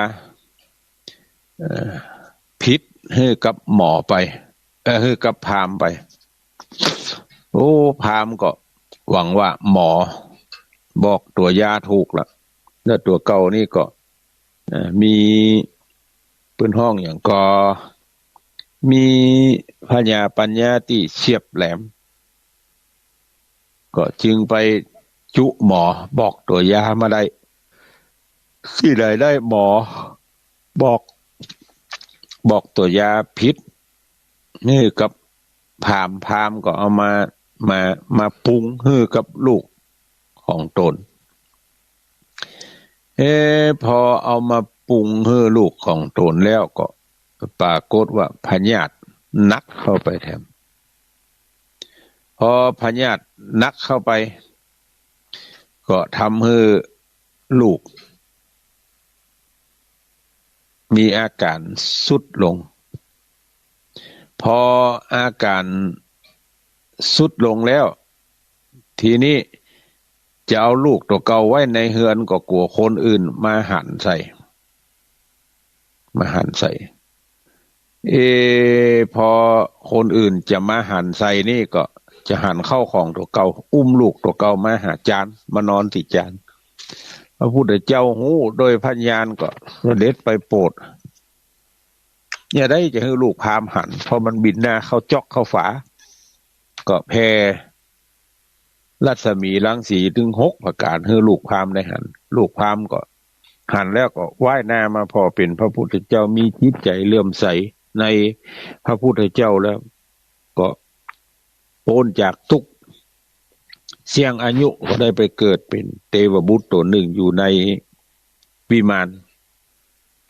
พิษให้กับหมอไปให้กับพราหมณ์ไปโอ้พราหมณ์ก็หวังว่าหมอบอกตัวยาถูกละแล้วตัวเก่านี่ก็มีปืนห้องอย่างก็มีพญาปัญญาที่เฉียบแหลม ก็จึงไปจุหมอบอกตัวยามาได้ที่ใดได้หมอบอกตัวยาพิษนี่กับพามก็เอามาปรุงให้กับลูกของตนพอเอามาปรุงให้ลูกของตนแล้วก็ปรากฏว่าพยาธินักเข้าไปแถมพอพยาธินักเข้าไปก็ทำให้ลูกมีอาการทรุดลงพออาการทรุดลงแล้วทีนี้จะเอาลูกตัวเก่าไว้ในเฮือนก็กลัวคนอื่นมาหันใส่พอคนอื่นจะมาหันใส่นี่ก็จะหันเข้าของตัวเก่าอุ้มลูกตัวเก่ามาหาจานมานอนที่จานพระพุทธเจ้าหูโดยพญานก็เสด็จไปโปรดอย่าได้จะให้ลูกพามหันพอมันบินหน้าเข้าจอกเข้าฝาก็แผ่รัศมีรังสีถึง6ประการให้ลูกพามได้หันลูกพามก็หันแล้วก็ว่ายหน้ามาพอเป็นพระพุทธเจ้ามีจิตใจเลื่อมใสในพระพุทธเจ้าแล้วก็โอนจากทุกเสี่ยงอายุก็ได้ไปเกิดเป็นเทวบุตรตัวหนึ่งอยู่ในวิมาน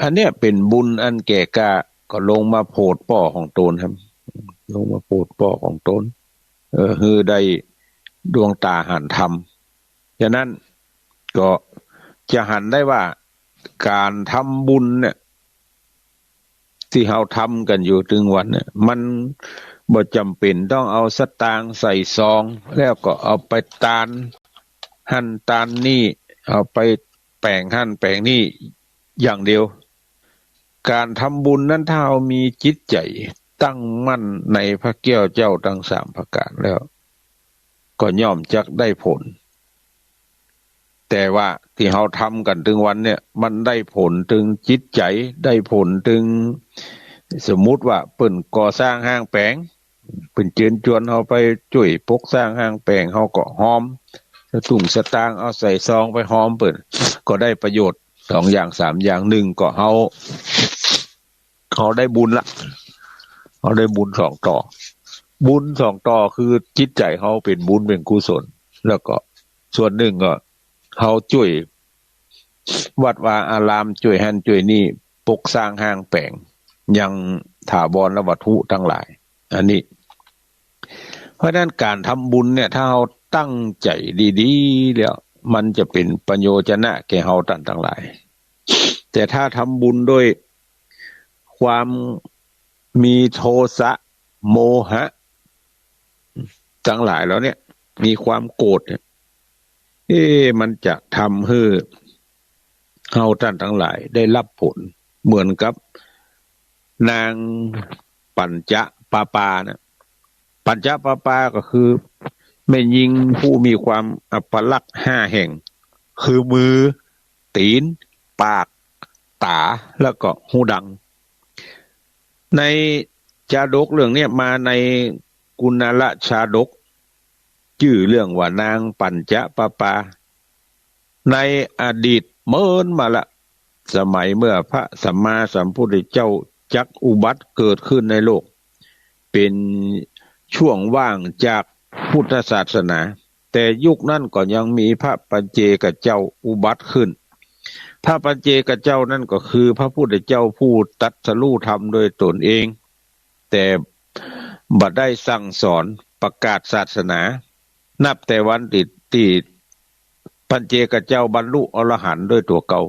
อันเนี้ยเป็นบุญอันแก่กล้าก็ลงมาโปรดป่อของตนครับลงมาโปรดป่อของตนฮือได้ดวงตาหันธรรมฉะนั้นก็จะหันได้ว่าการทำบุญเนี่ยที่เราทำกันอยู่ถึงวันเนี่ยมันบ่จำเป็นต้องเอาสตางค์ใส่ซองแล้วก็เอาไปตานหั่นตานนี่เอาไปแปลงหั่นแปลงนี่อย่างเดียวการทำบุญนั้นถ้าเรามีจิตใจตั้งมั่นในพระแก้วเจ้าทั้ง3ประการแล้วก็ย่อมจักได้ผลแต่ว่าที่เราทำกันถึงวันเนี่ยมันได้ผลถึงจิตใจได้ผลถึงสมมุติว่าเปิ้นก่อสร้างห้างแปลงเปิ้นเชิญชวนเราไปช่วยปกสร้างห้างแปลงเราก็หอมถุงสตางค์เอาใส่ซองไปหอมเปิ้นก็ได้ประโยชน์2อย่าง3อย่าง1ก็เขาได้บุญละเขาได้บุญ2ต่อบุญ2ต่อคือจิตใจเขาเป็นบุญเป็นกุศลแล้วก็ส่วนหนึ่งก็เขาช่วยวัดวาอารามช่วยหันช่วยนี่ปกสร้างห้างแปลงยังถาวรและวัตถุทั้งหลายอันนี้เพราะนั้นการทำบุญเนี่ยถ้าเราตั้งใจดีๆแล้วมันจะเป็นประโยชนะแก่เราทั้งหลายแต่ถ้าทำบุญด้วยความมีโทสะโมหะทั้งหลายแล้วเนี่ยมีความโกรธเนี่ยมันจะทำให้เฮาท่านทั้งหลายได้รับผลเหมือนกับนางปัญจปาปานะปัญจปาปาก็คือแม่หญิงผู้มีความอัปลักษณ์5แห่งคือมือตีนปากตาแล้วก็หูดังในชาดกเรื่องนี้มาในกุณลชาดกชื่อเรื่องว่านางปัญจปาปาในอดีตเมินมาละสมัยเมื่อพระสัมมาสัมพุทธเจ้าจักอุบัติเกิดขึ้นในโลกเป็นช่วงว่างจากพุทธศาสนาแต่ยุคนั้นก็ยังมีพระปัจเจกเจ้าอุบัติขึ้นพระปัจเจกเจ้านั่นก็คือพระพุทธเจ้าผู้ตรัสรู้ธรรมโดยตนเองแต่บัดได้สั่งสอนประกาศศาสนานับแต่วันที่ปัจเจกเจ้าบรรลุอรหันต์ด้วยตัวเก่า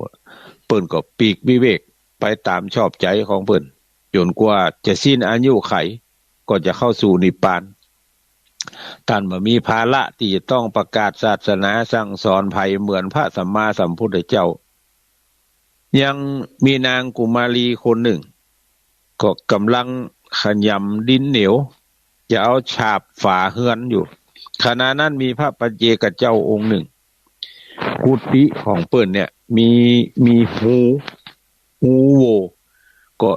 เปิ้นก็ปีกวิเวกไปตามชอบใจของเปิ้นจนกว่าจะสิ้นอายุไขก็จะเข้าสู่นิพพานท่านบ่มีภาระที่จะต้องประกาศศาสนาสั่งสอนภัยเหมือนพระสัมมาสัมพุทธเจ้ายังมีนางกุมารีคนหนึ่งก็กำลังขยำดินเหนียวจะเอาฉาบฝาเฮือนอยู่ขณะนั้นมีพระปัจเจกเจ้าองค์หนึ่งกุฏิของเปิ้นเนี่ยมีหูโหว่ก็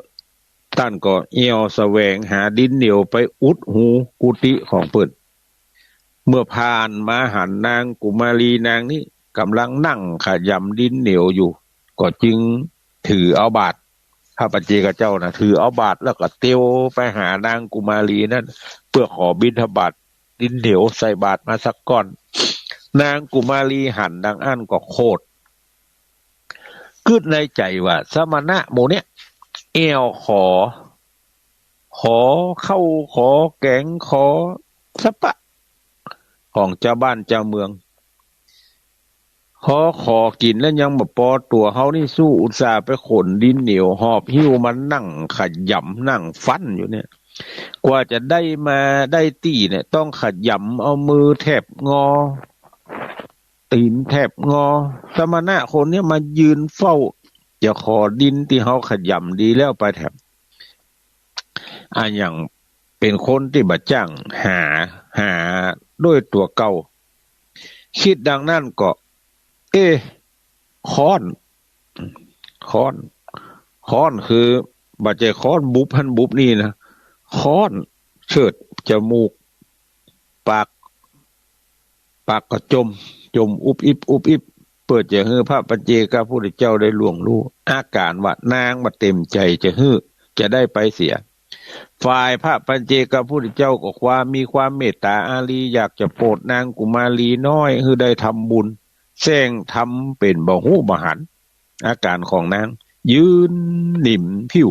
ท่านก็เอี่ยวแสวงหาดินเหนียวไปอุดหูกุฏิของเปิ้น เมื่อผ่านมาหันนางกุมารีนางนี้กำลังนั่งขยำดินเหนียวอยู่ก็จึงถือเอาบาตรพระปัจเจกเจ้านะถือเอาบาตรแล้วก็เตียวไปหานางกุมารีนั่นเพื่อขอบิณฑบาตดินเหนียวใส่บาตรมาสักก้อนนางกุมารีหันดังอั้นก็โคตรกึดในใจว่าสมณะโมเนี่ยเอวขอเข้าขอแกงขอสะปะของเจ้าบ้านเจ้าเมืองขอกินแล้วยังมาปอตัวเฮานี่สู้อุตส่าห์ไปขนดินเหนียวหอบหิ้วมันนั่งขยำนั่งฟันอยู่เนี่ยกว่าจะได้มาได้ตีเนี่ยต้องขยำเอามือแทบงอตีนแทบงอสมณะคนเนี้ยมายืนเฝ้าจะขอดินที่เฮาขยำดีแล้วไปแถบอย่างเป็นคนที่บ่จ้างหาด้วยตัวเก่าคิดดังนั้นก็ค้อนคือบ่ใจค้อนบุบหันบุบนี่นะค้อนเชิดจมูกปากก็จมอุบอิบเปิดจะฮื้อพระปัจเจกพุทธเจ้าได้ล่วงรู้อาการว่านางมาเต็มใจจะฮื้อจะได้ไปเสียฝ่ายพระปัจเจกพุทธเจ้าก็มีความเมตตาอารีอยากจะโปรดนางกุมารีน้อยให้ได้ทำบุญแซงทำเป็นบ่ฮู้บ่หันอาการของนางยืนนิ่มผิว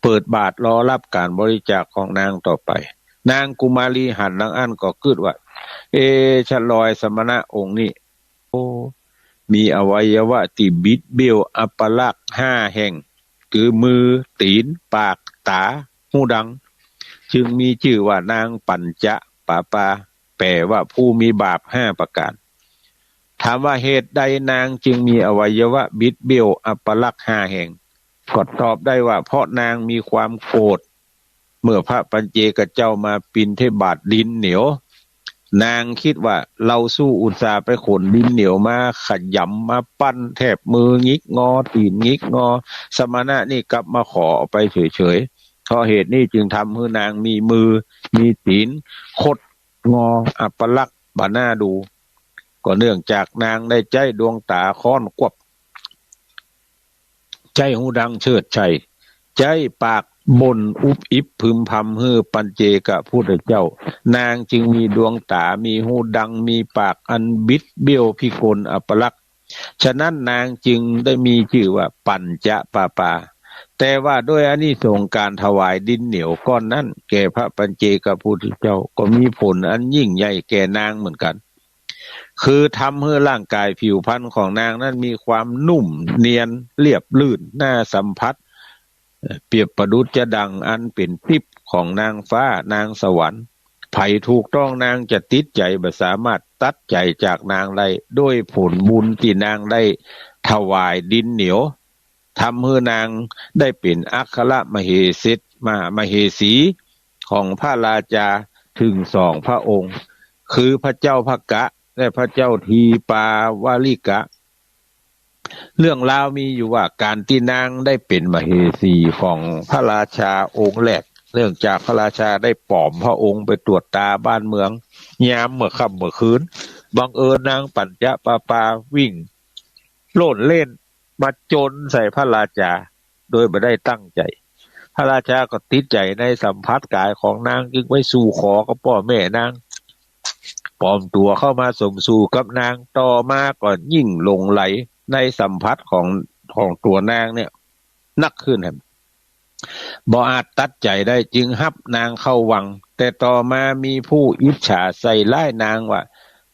เปิดบาทรอรับการบริจาคของนางต่อไปนางกุมารีหันดังอั้นก็กึดว่าฉลอยสมณะองค์นี้โอ้มีอวัยวะที่บิดเบี้ยวอัปลักษณ์5แห่งคือมือตีนปากตาหูดังจึงมีชื่อว่านางปัญจะปาปาแปลว่าผู้มีบาป5ประการถามว่าเหตุใดนางจึงมีอวัยวะบิดเบี้ยวอัปลักษณ์5แห่งก็ตอบได้ว่าเพราะนางมีความโกรธเมื่อพระปัญเจกเจ้ามาปิณฑบาตดินเหนียวนางคิดว่าเราสู้อุตส่าห์ไปขนดินเหนียวมาขยำมาปั้นแทบมืองิกงอตีนงิกงอสมณะนี่กลับมาขอไปเฉยๆเพราะเหตุนี้จึงทำให้นางมีมือมีตีนคดงออัปลักษณ์บาหน้าดูก็เนื่องจากนางได้ใจดวงตาค้อนกวบใจหูดังเชิดชัยใจปากบ่นอุบอิบพึมพำฮือปัญเจกพุทธเจ้านางจึงมีดวงตามีหูดังมีปากอันบิดเบี้ยวพิกลอัปลักษณ์ฉะนั้นนางจึงได้มีชื่อว่าปัญจะปาปาแต่ว่าด้วยอานิสงส์การถวายดินเหนียวก้อนนั้นแก่พระปัญเจกพุทธเจ้าก็มีผลอันยิ่งใหญ่แก่นางเหมือนกันคือทำให้ร่างกายผิวพรรณของนางนั้นมีความนุ่มเนียนเรียบลื่นน่าสัมผัสเปรียบประดุจจะดังอันเป็นทิพย์ของนางฟ้านางสวรรค์ไผถูกต้องนางจะติดใจบ่สามารถตัดใจจากนางได้ด้วยผลบุญที่นางได้ถวายดินเหนียวทำให้นางได้เป็นอัครมเหสิทธิ์มเหสีของพระราชาถึง2พระองค์คือพระเจ้าภกะและพระเจ้าทีปาวาลิกะเรื่องราวมีอยู่ว่าการที่นางได้เป็นมเหสีของพระราชาองค์แรกเนื่องจากพระราชาได้ปลอมพระองค์ไปตรวจตาบ้านเมืองยามเมื่อค่ำเมื่อคืนบังเอิญนางปัญจะปาปาวิ่งโลดเล่นมาโจรใส่พระราชาโดยไม่ได้ตั้งใจพระราชาก็ติดใจในสัมผัสกายของนางจึงไปสู่ขอกับพ่อแม่นางปลอมตัวเข้ามาสมสู่กับนางต่อมาก็ยิ่งหลงไหลในสัมผัสของตัวนางเนี่ยนักขึ้นครับบ่อาจตัดใจได้จึงฮับนางเข้าวังแต่ต่อมามีผู้อิจฉาใส่ร้ายนางว่า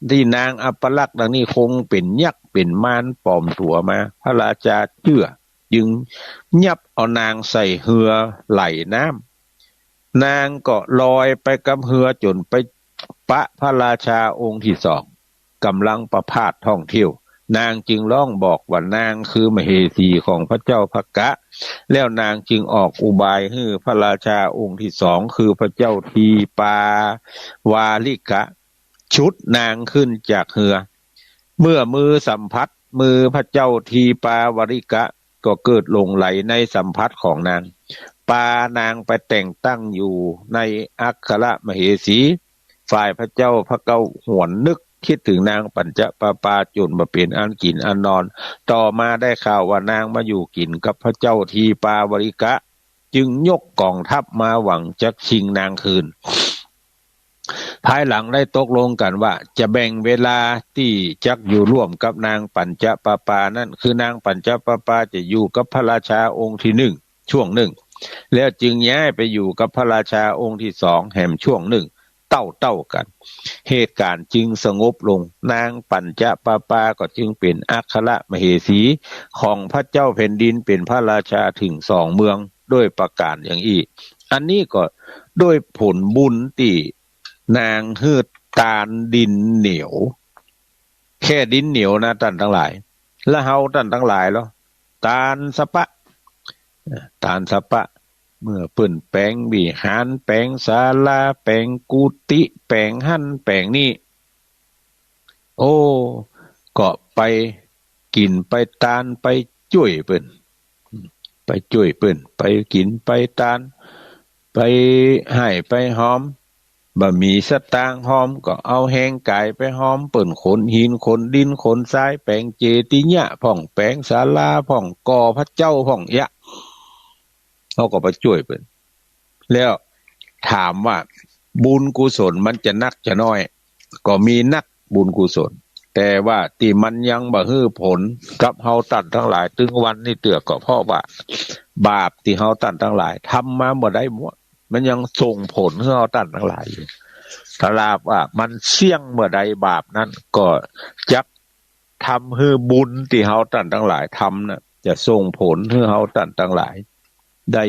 ที่นางอัปลักษณ์ดังนี้คงเป็นยักษ์เป็นมารปลอมตัวมาพระราชาเชื่อจึงยับเอานางใส่เหือไหลน้ำนางก็ลอยไปกับเหือจนไปปะพระราชาองค์ที่2กำลังประพาสท่องเที่ยวนางจึงร้องบอกว่านางคือมเหสีของพระเจ้าภกะแล้วนางจึงออกอุบายให้พระราชาองค์ที่2คือพระเจ้าทีปาวาลิกะชุดนางขึ้นจากเหือเมื่อมือสัมผัสมือพระเจ้าทีปาวาลิกะก็เกิดหลงไหลในสัมผัสของนางปานางไปแต่งตั้งอยู่ในอัครมเหสี ฝ่ายพระเจ้าพระเก้าหวนนึกคิดถึงนางปัญจปาปาจนมาเป็นอันกินอันนอนต่อมาได้ข่าวว่านางมาอยู่กินกับพระเจ้าทีปาวริกะจึงยกกองทัพมาหวังจะชิงนางคืนภายหลังได้ตกลงกันว่าจะแบ่งเวลาที่จักอยู่ร่วมกับนางปัญจปาปานั่นคือนางปัญจปาปาจะอยู่กับพระราชาองค์ที่หนึ่งช่วงหนึ่งแล้วจึงย้ายไปอยู่กับพระราชาองค์ที่สองแห่งช่วงหนึ่งเต้ากันเหตุการณ์จึงสงบลงนางปัญจปาปาก็จึงเป็นอัครมเหสีของพระเจ้าแผ่นดินเป็นพระราชาถึง2 เมืองด้วยประการอย่างอีกอันนี้ก็ด้วยผลบุญที่นางฮืดตาลดินเหนียวแค่ดินเหนียวนะท่านทั้งหลายแล้วเฮาท่านทั้งหลายแล้วตาลสะปะเมื่อเปิ้นแปลงวิหารแปลงศาลาแปลงกุฏิแปลงหั่นแปลงนี่โอ้ก็ไปกินไปตาลไปช่วยเปิ้นไปช่วยเปิ้นไปกินไปตาลไปให้ไปหอมบ่มีสตางค์หอมก็เอาแหงกายไปหอมเปิ้นขนหินขนดินขนทรายแปลงเจติญะพ่องแปลงศาลาพ่องก่อพระเจ้าพ่องยะเขาก็ไปช่วยเปิ้นแล้วถามว่าบุญกุศลมันจะนักจะน้อยก็มีนักบุญกุศลแต่ว่าที่มันยังบ่ฮื้อผลกับเฮาตัดทั้งหลายถึงวันนี้เตือก็เพราะว่าบาปที่เฮาตัดทั้งหลายทำมาบ่ได้หมดมันยังส่งผลให้เฮาตัดทั้งหลายอยู่ถ้าลาบว่ามันเสี่ยงเมื่อใดบาปนั้นก็จักทำให้บุญที่เฮาตัดทั้งหลายทำน่ะจะส่งผลให้เฮาตัดทั้งหลายได้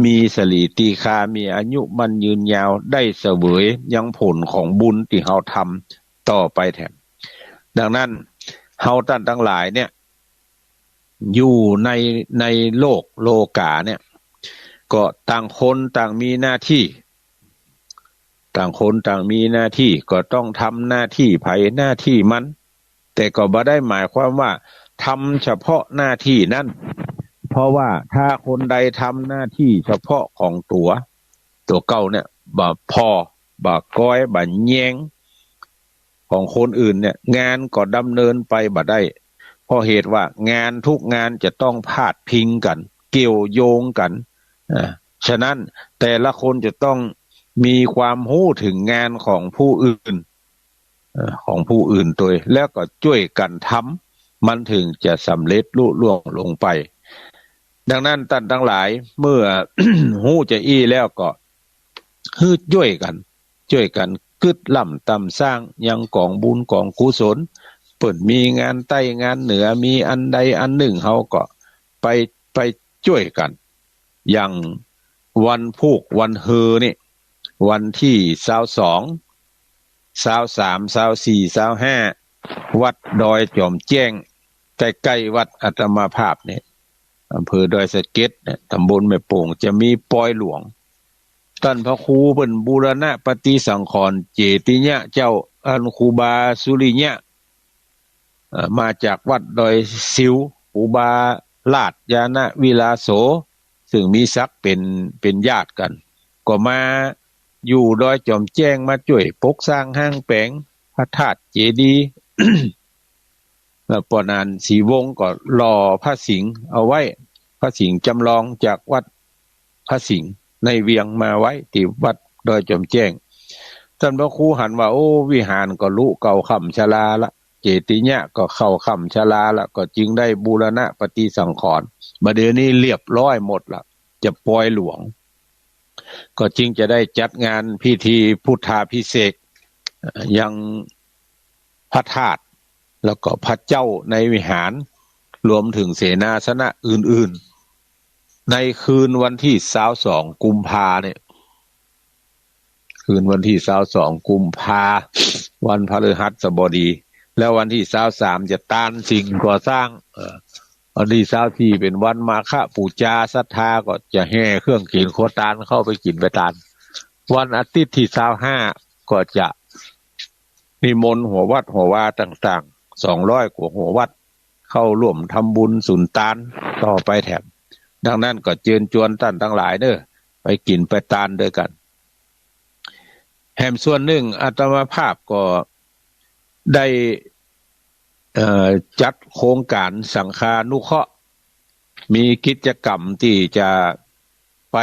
มีสลีตีคามีอายุมันยืนยาวได้เสวยยังผลของบุญที่เฮาทำต่อไปแถมดังนั้นเฮาท่านทั้งหลายเนี่ยอยู่ในโลกาเนี่ยก็ต่างคนต่างมีหน้าที่ต่างคนต่างมีหน้าที่ก็ต้องทำหน้าที่ไผหน้าที่มันแต่ก็บ่ได้หมายความว่าทำเฉพาะหน้าที่นั้นเพราะว่าถ้าคนใดทำหน้าที่เฉพาะของตัวเก่าเนี่ยบ่พอบ่ก้อยบ่แยงของคนอื่นเนี่ยงานก็ดำเนินไปบ่ได้เพราะเหตุว่างานทุกงานจะต้องพาดพิงกันเกี่ยวโยงกันฉะนั้นแต่ละคนจะต้องมีความรู้ถึงงานของผู้อื่นตัวแล้วก็ช่วยกันทำมันถึงจะสำเร็จลุล่วงลงไปดังนั้นท่านทั้งหลายเมื่อ รู้จะอี้แล้วก็ฮึดช่วยกันกึดล่ำตำสร้างยังกองบุญกองกุศลเปิ่นมีงานใต้งานเหนือมีอันใดอันหนึ่งเฮาก็ไปช่วยกันอย่างวันพูกวันเฮอนี่วันที่22 23 24 25วัดดอยจอมแจ้งใกล้ๆวัดอาตมาภาพเนี่ยอำเภอดอยสะเก็ดเนี่ยตำบลแม่โป่งจะมีปอยหลวงท่านพระครูเพิ่นบูรณะปฏิสังขรณ์เจติญะเจ้าอันครูบาสุริยะมาจากวัดดอยสิวครูบาลาดยานะวิลาโสซึ่งมีศักดิ์เป็นญาติกันก็มาอยู่ดอยจอมแจ้งมาช่วยปกสร้างห้างแปลงพระธาตุเจดีย์ แล้วปอนานศรีวงศ์ก็หล่อพระสิงห์เอาไว้พระสิงห์จำลองจากวัดพระสิงห์ในเวียงมาไว้ที่วัดดอยจอมแจ้งท่านพระครูหันว่าโอ้วิหารก็ลุเก่าค่ำชราละเจติญะก็เข้าค่ำชราละก็จึงได้บูรณะปฏิสังขรณ์บัดเดี๋ยวนี้เรียบร้อยหมดละจะปล่อยหลวงก็จึงจะได้จัดงานพิธีพุทธาภิเษกยังพระธาตุแล้วก็พระเจ้าในวิหารรวมถึงเสนาสนะอื่นๆในคืนวันที่22 กุมภาเนี่ยคืนวันที่22 กุมภาวันพฤหัสบดีแล้ววันที่23จะตานสิ่งก่อสร้างวันที่24เป็นวันมาฆบูชาศรัทธาก็จะแห่เครื่องกินโคตานเข้าไปกินไปตานวันอาทิตย์ที่25ก็จะนิมนต์หัววัดหัววาต่างๆ200 กว่าหัววัดเข้าร่วมทำบุญสุนทานต่อไปแถมดังนั้นก็เชิญชวนท่านทั้งหลายเด้อไปกินไปตานด้วยกัน แห่มส่วนหนึ่งอาตมาภาพก็ได้จัดโครงการสังฆานุเคราะห์มีกิจกรรมที่จะไป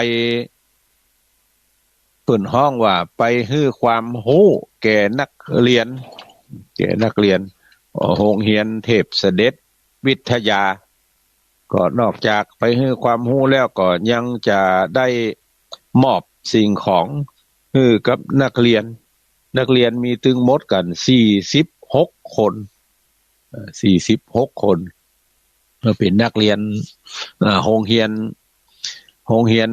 เปิดห้องว่าไปให้ความรู้แก่นักเรียนโรงเรียนเทพเสด็จวิทยาก็นอกจากไปให้ความรู้แล้วก็ยังจะได้มอบสิ่งของให้กับนักเรียนมีถึงหมดกัน46คน46คนเป็นนักเรียนโรงเรียน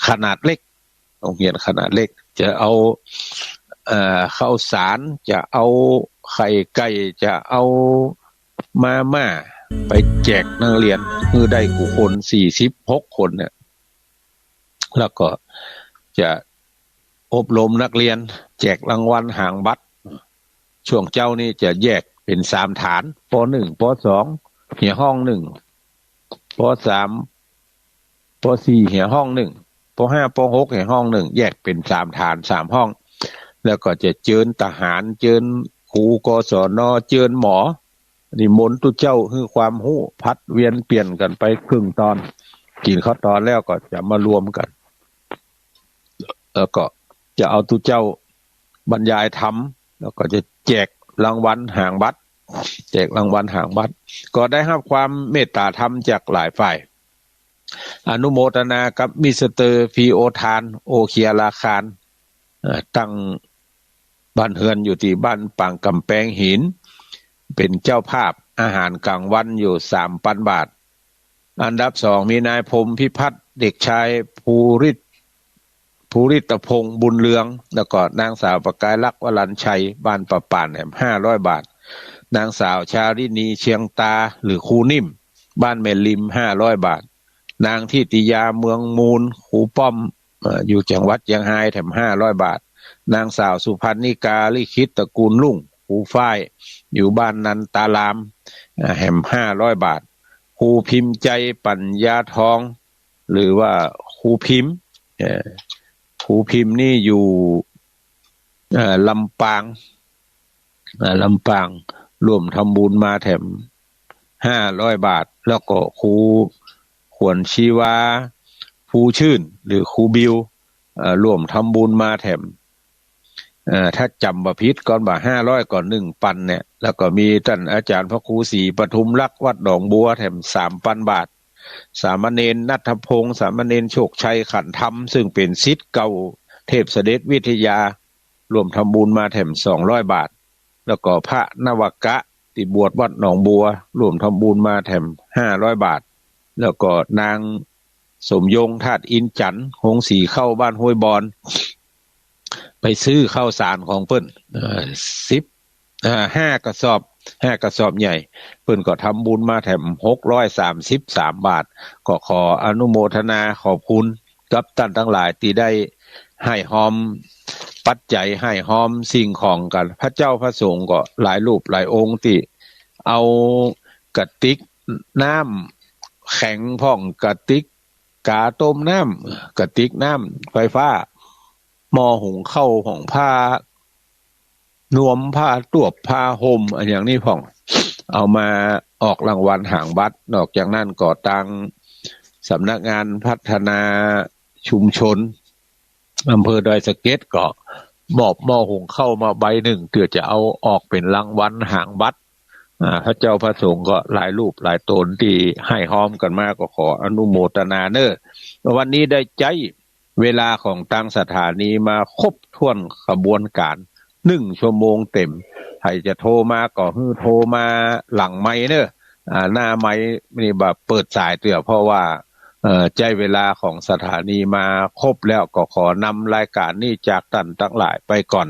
ขนาดเล็กจะเอาข้าวสารจะเอาไข่ไก่จะเอามาม่าไปแจกนักเรียนคือได้กูคน46คนเนี่ยแล้วก็จะอบรมนักเรียนแจกรางวัลหางบัตรช่วงเจ้านี่จะแยกเป็น3ฐานป.1 ป.2 เหี่ยห้อง1ป.3 ป.4 เหี่ยห้อง1ป.5 ป.6 เหี่ยห้อง1แยกเป็น3ฐาน3ห้องแล้วก็จะเจิญทหารเจิญครูกศนเจิญหมอนิมนต์ตุเจ้าคือความรู้พัดเวียนเปลี่ยนกันไปครึ่งตอนกินข้าวตอนแล้วก็จะมารวมกันแล้วก็จะเอาตุเจ้าบรรยายธรรมแล้วก็จะแจกรางวัลหางบัตรก็ได้รับความเมตตาธรรมจากหลายฝ่ายอนุโมทนากับมิสเตอร์พีโอทานโอเคียราคารตั้งบ้านเฮือนอยู่ที่บ้านปางกำแพงหินเป็นเจ้าภาพอาหารกลางวันอยู่ 3,000 บาทอันดับ2มีนายพรหมพิพัฒน์เด็กชายภูริตพงษ์บุญเรืองแล้วก็นางสาวประกายลักษณ์วรัญชัยบ้านประป่าน500 บาทนางสาวชาลินีเชียงตาหรือครูนิ่มบ้านแม่ริม500 บาทนางทิติยาเมืองมูลครูป้อมอยู่จังหวัดเชียงราย500 บาทนางสาวสุพรรณิกาลิขิตตระกูลลุ่งครูฝ้ายอยู่บ้านนันตาราม500 บาทครูพิมพ์ใจปัญญาทองหรือว่าครูพิมพ์นี่อยู่ลำปางร่วมทำบุญมาแถม500 บาทแล้วก็ครูขวนชีวาภูชื่นหรือครูบิวร่วมทำบุญมาแถมถ้าจำบ่ผิดก่อนบ่500ก่อน1,000เนี่ยแล้วก็มีท่านอาจารย์พระครูศรีปทุมลักษณ์วัดหนองบัวแถม 3,000 บาทสามเณรณัฐพงษ์สามเณรโชคชัยขันธรรมซึ่งเป็นศิษย์เก่าเทพเสด็จวิทยารวมทำบุญมาแถม200 บาทแล้วก็พระนวกะที่บวชวัดหนองบัวรวมทำบุญมาแถม500 บาทแล้วก็นางสมยงธาตุอินจันทร์หงสีเข้าบ้านห้วยบอนไปซื้อข้าวสารของเพิ่น5 กระสอบใหญ่เพิ่นก็ทำบุญมาแถม633 บาทก็ขออนุโมทนาขอบคุณกับท่านทั้งหลายที่ได้ให้หอมปัจจัยให้หอมสิ่งของกันพระเจ้าพระสงฆ์ก็หลายรูปหลายองค์ที่เอากระติกน้ำแข็งพ่องกระติกกาต้มน้ำกระติกน้ำไฟฟ้าหม้อหุงข้าวของผ้านวมผ้าตวบผ้าห่มอันอย่างนี้พ่องเอามาออกรางวัลหางบัตรนอกจากนั้นก็ตั้งสำนักงานพัฒนาชุมชนอำเภอดอยสะเก็ดก็มอบหม้อหุงข้าวมาใบหนึ่งเพื่อจะเอาออกเป็นรางวัลหางบัตรพระเจ้าพระสงฆ์ก็หลายรูปหลายตนที่ให้หอมกันมาก็ขออนุโมทนาเนอวันนี้ได้ใจเวลาของทางสถานีมาครบถ้วนขบวนการ1 ชั่วโมงเต็มใครจะโทรมาก็โทรมาหลังไมค์เนอะหน้าไมค์นี่แบบเปิดสายเตือเพราะว่าใจเวลาของสถานีมาครบแล้วก็ขอนำรายการนี้จากท่านทั้งหลายไปก่อน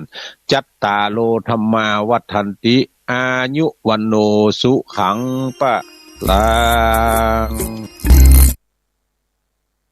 จัตตาโลธรรมาวัฏันติอายุวันโนสุขังปะลา